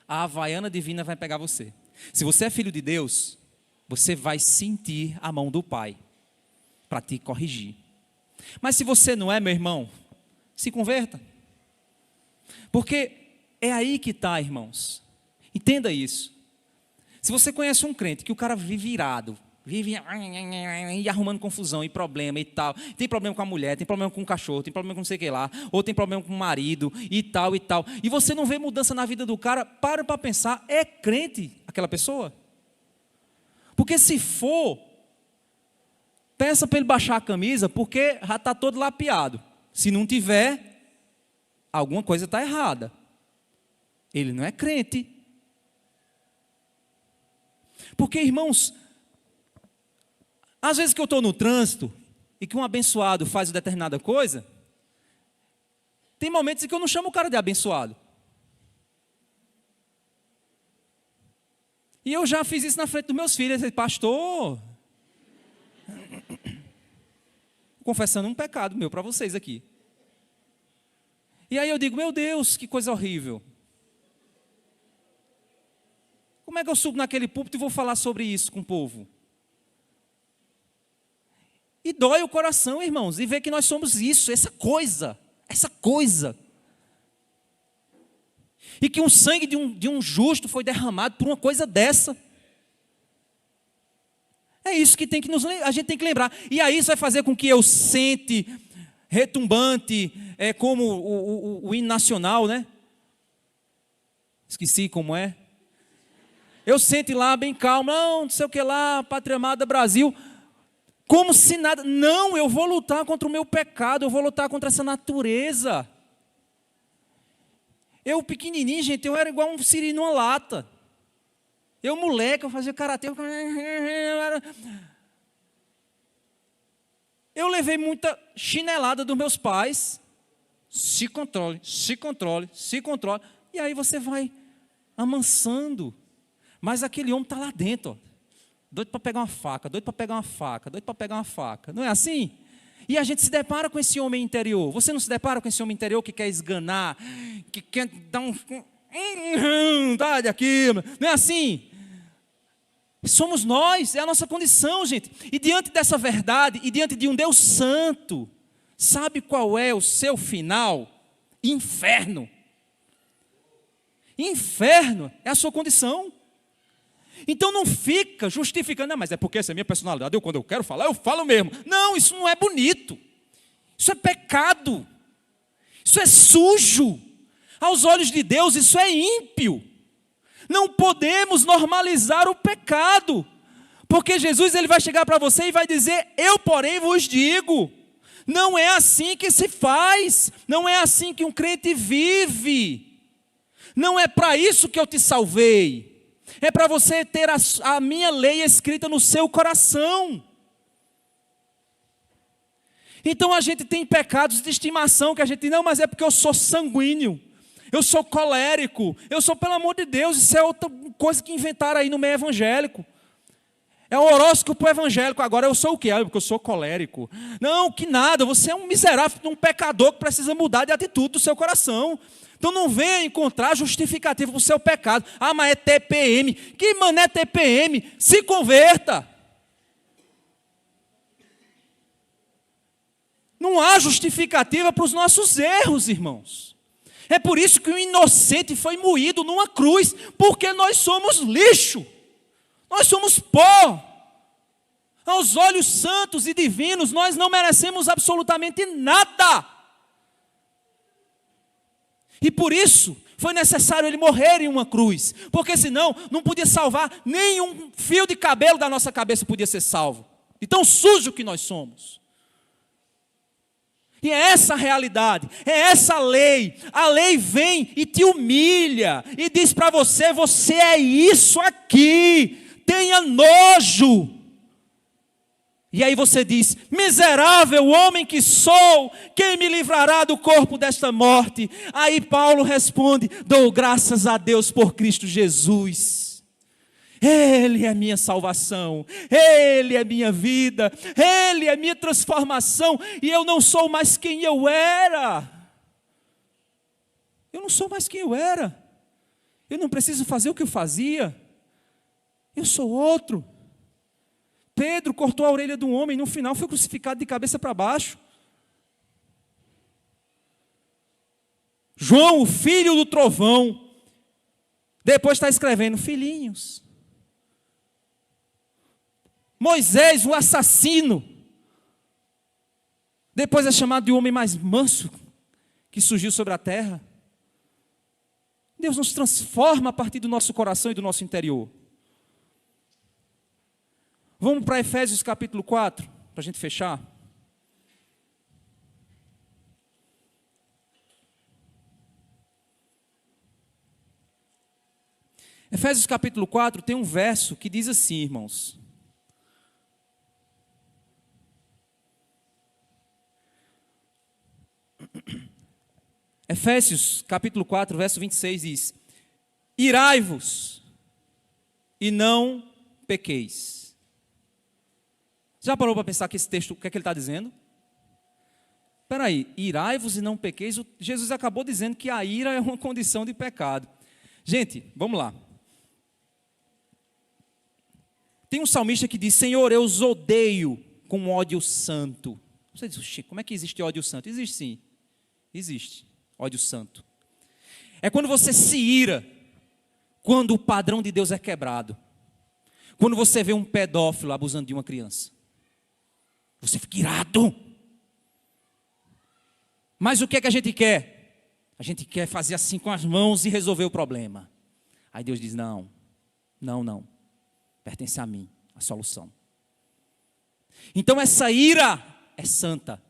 A Havaiana divina vai pegar você. Se você é filho de Deus, você vai sentir a mão do Pai para te corrigir. Mas se você não é, meu irmão, se converta. Porque é aí que está, irmãos. Entenda isso. Se você conhece um crente que o cara vive irado, vive arrumando confusão e problema e tal, tem problema com a mulher, tem problema com o cachorro, tem problema com não sei o que lá, ou tem problema com o marido e tal, e você não vê mudança na vida do cara, para pensar, é crente aquela pessoa? Porque se for, peça para ele baixar a camisa, porque já está todo lapeado. Se não tiver, alguma coisa está errada. Ele não é crente. Porque, irmãos, às vezes que eu estou no trânsito e que um abençoado faz uma determinada coisa, tem momentos em que eu não chamo o cara de abençoado. E eu já fiz isso na frente dos meus filhos. Eu disse, pastor, confessando um pecado meu para vocês aqui. E aí eu digo, meu Deus, que coisa horrível. Como é que eu subo naquele púlpito e vou falar sobre isso com o povo? E dói o coração, irmãos, e ver que nós somos isso, essa coisa. E que o sangue de um justo foi derramado por uma coisa dessa. É isso que a gente tem que lembrar. E aí isso vai fazer com que eu sente retumbante, como o hino nacional, né? Esqueci como é. Eu sento lá bem calmo, não sei o que lá, Pátria Amada Brasil, como se nada. Não, eu vou lutar contra o meu pecado, eu vou lutar contra essa natureza. Eu pequenininho, gente, eu era igual um siri numa lata. Eu moleque, eu fazia karatê. Eu levei muita chinelada dos meus pais. Se controle, se controle, se controle. E aí você vai amansando. Mas aquele homem está lá dentro, ó, doido para pegar uma faca, doido para pegar uma faca, doido para pegar uma faca. Não é assim? E a gente se depara com esse homem interior. Você não se depara com esse homem interior que quer esganar, que quer dar um... Tá aqui, não é assim? Somos nós, é a nossa condição, gente. E diante dessa verdade, e diante de um Deus santo, sabe qual é o seu final? Inferno. Inferno é a sua condição. Então não fica justificando, mas é porque essa é a minha personalidade, quando eu quero falar, eu falo mesmo. Não, isso não é bonito. Isso é pecado. Isso é sujo. Aos olhos de Deus, isso é ímpio. Não podemos normalizar o pecado. Porque Jesus ele vai chegar para você e vai dizer, eu porém vos digo. Não é assim que se faz. Não é assim que um crente vive. Não é para isso que eu te salvei. É para você ter a minha lei escrita no seu coração. Então a gente tem pecados de estimação que a gente, não, mas é porque eu sou sanguíneo, eu sou colérico, eu sou, pelo amor de Deus, isso é outra coisa que inventaram aí no meio evangélico. É o horóscopo evangélico, agora eu sou o quê? Porque eu sou colérico. Não, que nada, você é um miserável, um pecador que precisa mudar de atitude do seu coração. Então não venha encontrar justificativo para o seu pecado. Ah, mas é TPM. Que mané TPM? Se converta. Não há justificativa para os nossos erros, irmãos. É por isso que o inocente foi moído numa cruz, porque nós somos lixo. Nós somos pó. Aos olhos santos e divinos, nós não merecemos absolutamente nada. E por isso, foi necessário ele morrer em uma cruz. Porque senão, não podia salvar, nenhum fio de cabelo da nossa cabeça podia ser salvo. De tão sujo que nós somos. E é essa a realidade, é essa a lei. A lei vem e te humilha. E diz para você, você é isso aqui. Tenha nojo. E aí você diz, miserável homem que sou, quem me livrará do corpo desta morte? Aí Paulo responde, dou graças a Deus por Cristo Jesus. Ele é minha salvação, Ele é minha vida, Ele é minha transformação, e eu não sou mais quem eu era. Eu não sou mais quem eu era. Eu não preciso fazer o que eu fazia. Eu sou outro. Pedro cortou a orelha de um homem e no final foi crucificado de cabeça para baixo. João, o filho do trovão, depois está escrevendo, filhinhos. Moisés, o assassino, depois é chamado de homem mais manso que surgiu sobre a terra. Deus nos transforma a partir do nosso coração e do nosso interior. Vamos para Efésios capítulo 4, para a gente fechar. Efésios capítulo 4 tem um verso que diz assim, irmãos. Efésios capítulo 4, verso 26 diz, irai-vos e não pequeis. Já parou para pensar que esse texto, o que é que ele está dizendo? Espera aí, irai-vos e não pequeis. Jesus acabou dizendo que a ira é uma condição de pecado. Gente, vamos lá. Tem um salmista que diz, Senhor, eu os odeio com ódio santo. Você diz, como é que existe ódio santo? Existe sim, existe ódio santo. É quando você se ira, quando o padrão de Deus é quebrado. Quando você vê um pedófilo abusando de uma criança, você fica irado. Mas o que é que a gente quer? A gente quer fazer assim com as mãos e resolver o problema. Aí Deus diz, não, pertence a mim, a solução. Então essa ira é santa,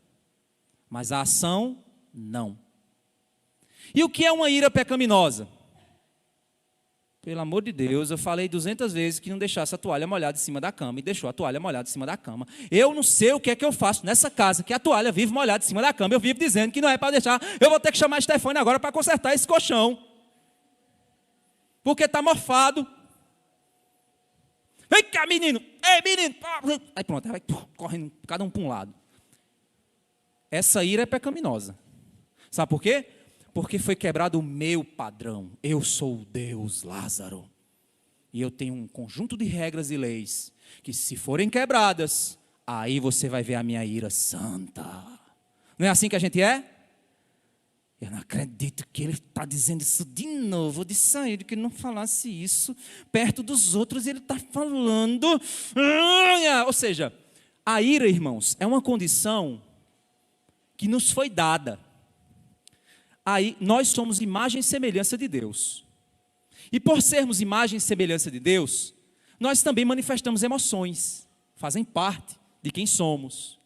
mas a ação, não. E o que é uma ira pecaminosa? Pelo amor de Deus, eu falei 200 vezes que não deixasse a toalha molhada em cima da cama, e deixou a toalha molhada em cima da cama. Eu não sei o que é que eu faço nessa casa, que a toalha vive molhada em cima da cama, eu vivo dizendo que não é para deixar, eu vou ter que chamar a Stefane agora para consertar esse colchão, porque está morfado. Vem cá, menino, ei, menino, aí pronto, vai correndo, cada um para um lado. Essa ira é pecaminosa, sabe por quê? Porque foi quebrado o meu padrão. Eu sou o Deus Lázaro. E eu tenho um conjunto de regras e leis que, se forem quebradas, aí você vai ver a minha ira santa. Não é assim que a gente é? Eu não acredito que ele está dizendo isso de novo. Eu disse a ele que ele não falasse isso perto dos outros e ele está falando. Ou seja, a ira, irmãos, é uma condição que nos foi dada. Aí nós somos imagem e semelhança de Deus. E por sermos imagem e semelhança de Deus, nós também manifestamos emoções, fazem parte de quem somos.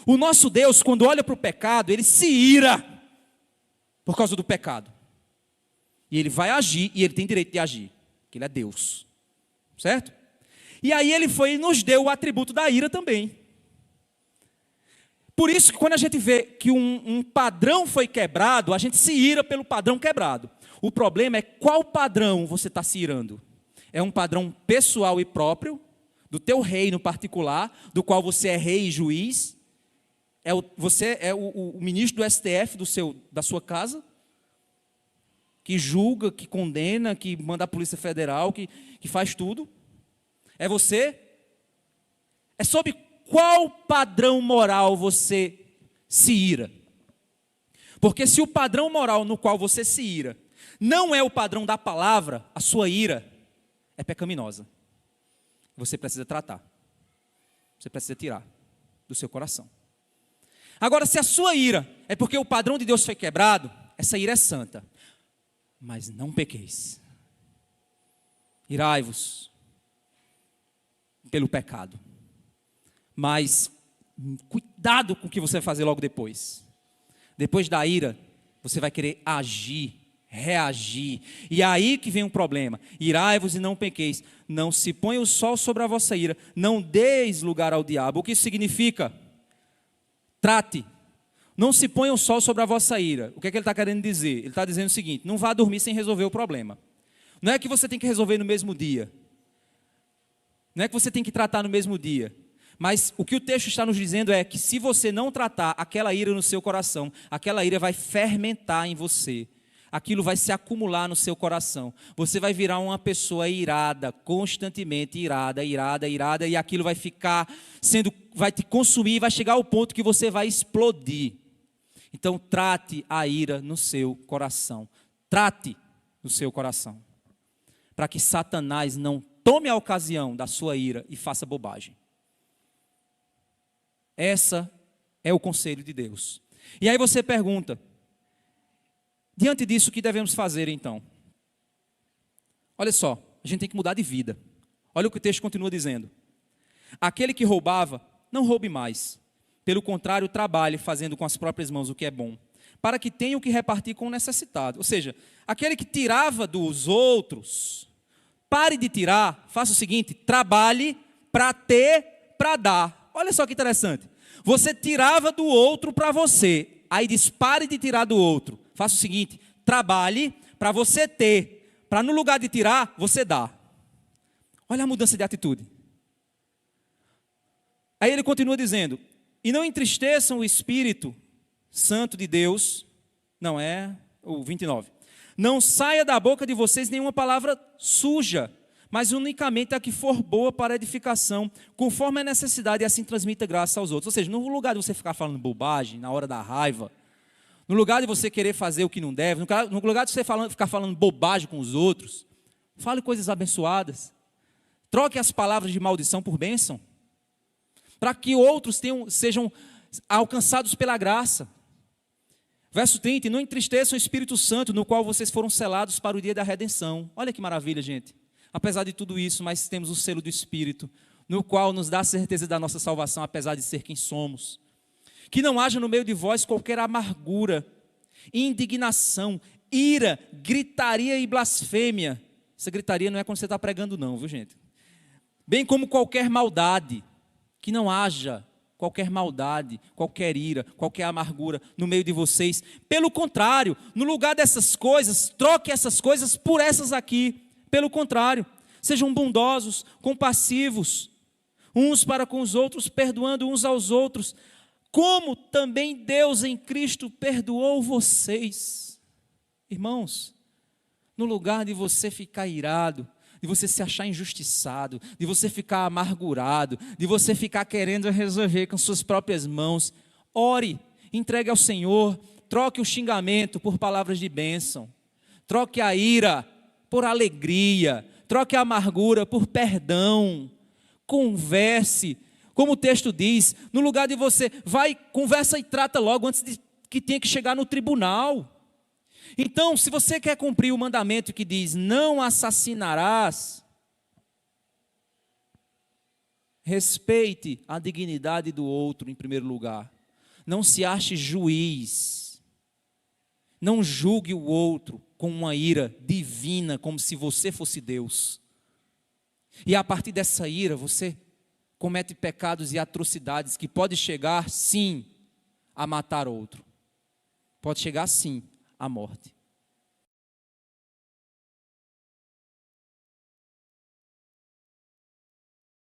O nosso Deus, quando olha para o pecado, ele se ira por causa do pecado. E ele vai agir, e ele tem direito de agir, porque ele é Deus. Certo? E aí ele foi e nos deu o atributo da ira também. Por isso que quando a gente vê que um padrão foi quebrado, a gente se ira pelo padrão quebrado. O problema é qual padrão você está se irando. É um padrão pessoal e próprio, do teu reino particular, do qual você é rei e juiz. Você é o ministro do STF da sua casa, que julga, que condena, que manda a Polícia Federal, que faz tudo. É você? É sobre qual padrão moral você se ira? Porque se o padrão moral no qual você se ira não é o padrão da palavra, a sua ira é pecaminosa. Você precisa tratar. Você precisa tirar do seu coração. Agora, se a sua ira é porque o padrão de Deus foi quebrado, essa ira é santa. Mas não pequeis. Irai-vos pelo pecado. Mas cuidado com o que você vai fazer logo depois. Depois da ira, você vai querer agir, reagir. E é aí que vem um problema. Irai-vos e não pequeis. Não se ponha o sol sobre a vossa ira. Não deis lugar ao diabo. O que isso significa? Trate. Não se ponha o sol sobre a vossa ira. O que é que ele está querendo dizer? Ele está dizendo o seguinte: não vá dormir sem resolver o problema. Não é que você tem que resolver no mesmo dia. Não é que você tem que tratar no mesmo dia. Mas o que o texto está nos dizendo é que se você não tratar aquela ira no seu coração, aquela ira vai fermentar em você. Aquilo vai se acumular no seu coração. Você vai virar uma pessoa irada, constantemente irada, e aquilo vai ficar vai te consumir, vai chegar ao ponto que você vai explodir. Então trate a ira no seu coração. Trate no seu coração. Para que Satanás não tome a ocasião da sua ira e faça bobagem. Essa é o conselho de Deus. E aí você pergunta, diante disso, o que devemos fazer então? Olha só, a gente tem que mudar de vida. Olha o que o texto continua dizendo. Aquele que roubava, não roube mais. Pelo contrário, trabalhe fazendo com as próprias mãos o que é bom, para que tenha o que repartir com o necessitado. Ou seja, aquele que tirava dos outros, pare de tirar, faça o seguinte, trabalhe para ter, para dar. Olha só que interessante. Você tirava do outro para você. Aí diz, pare de tirar do outro. Faça o seguinte, trabalhe para você ter. Para no lugar de tirar, você dá. Olha a mudança de atitude. Aí ele continua dizendo, e não entristeçam o Espírito Santo de Deus. Não é o 29. Não saia da boca de vocês nenhuma palavra suja, mas unicamente a que for boa para edificação, conforme a necessidade, e assim transmita graça aos outros. Ou seja, no lugar de você ficar falando bobagem, na hora da raiva, no lugar de você querer fazer o que não deve, no lugar de você ficar falando bobagem com os outros, fale coisas abençoadas, Troque as palavras de maldição por bênção, para que outros sejam alcançados pela graça. Verso 30, e não entristeçam o Espírito Santo, no qual vocês foram selados para o dia da redenção. Olha que maravilha, gente. Apesar de tudo isso, mas temos o selo do Espírito, no qual nos dá a certeza da nossa salvação, apesar de ser quem somos. Que não haja no meio de vós qualquer amargura, indignação, ira, gritaria e blasfêmia. Essa gritaria não é quando você está pregando não, viu, gente? Bem como qualquer maldade. Que não haja qualquer maldade, qualquer ira, qualquer amargura no meio de vocês. Pelo contrário, no lugar dessas coisas, troque essas coisas por essas aqui. Pelo contrário, sejam bondosos, compassivos, uns para com os outros, perdoando uns aos outros, como também Deus em Cristo perdoou vocês. Irmãos, no lugar de você ficar irado, de você se achar injustiçado, de você ficar amargurado, de você ficar querendo resolver com suas próprias mãos, ore, entregue ao Senhor, troque o xingamento por palavras de bênção, troque a ira por alegria, troque a amargura por perdão, converse, como o texto diz, no lugar de você, vai, conversa e trata logo antes de que tenha que chegar no tribunal. Então, se você quer cumprir o mandamento que diz, não assassinarás, respeite a dignidade do outro em primeiro lugar. Não se ache juiz. Não julgue o outro com uma ira divina, como se você fosse Deus. E a partir dessa ira, você comete pecados e atrocidades que pode chegar, sim, a matar outro. Pode chegar, sim, à morte.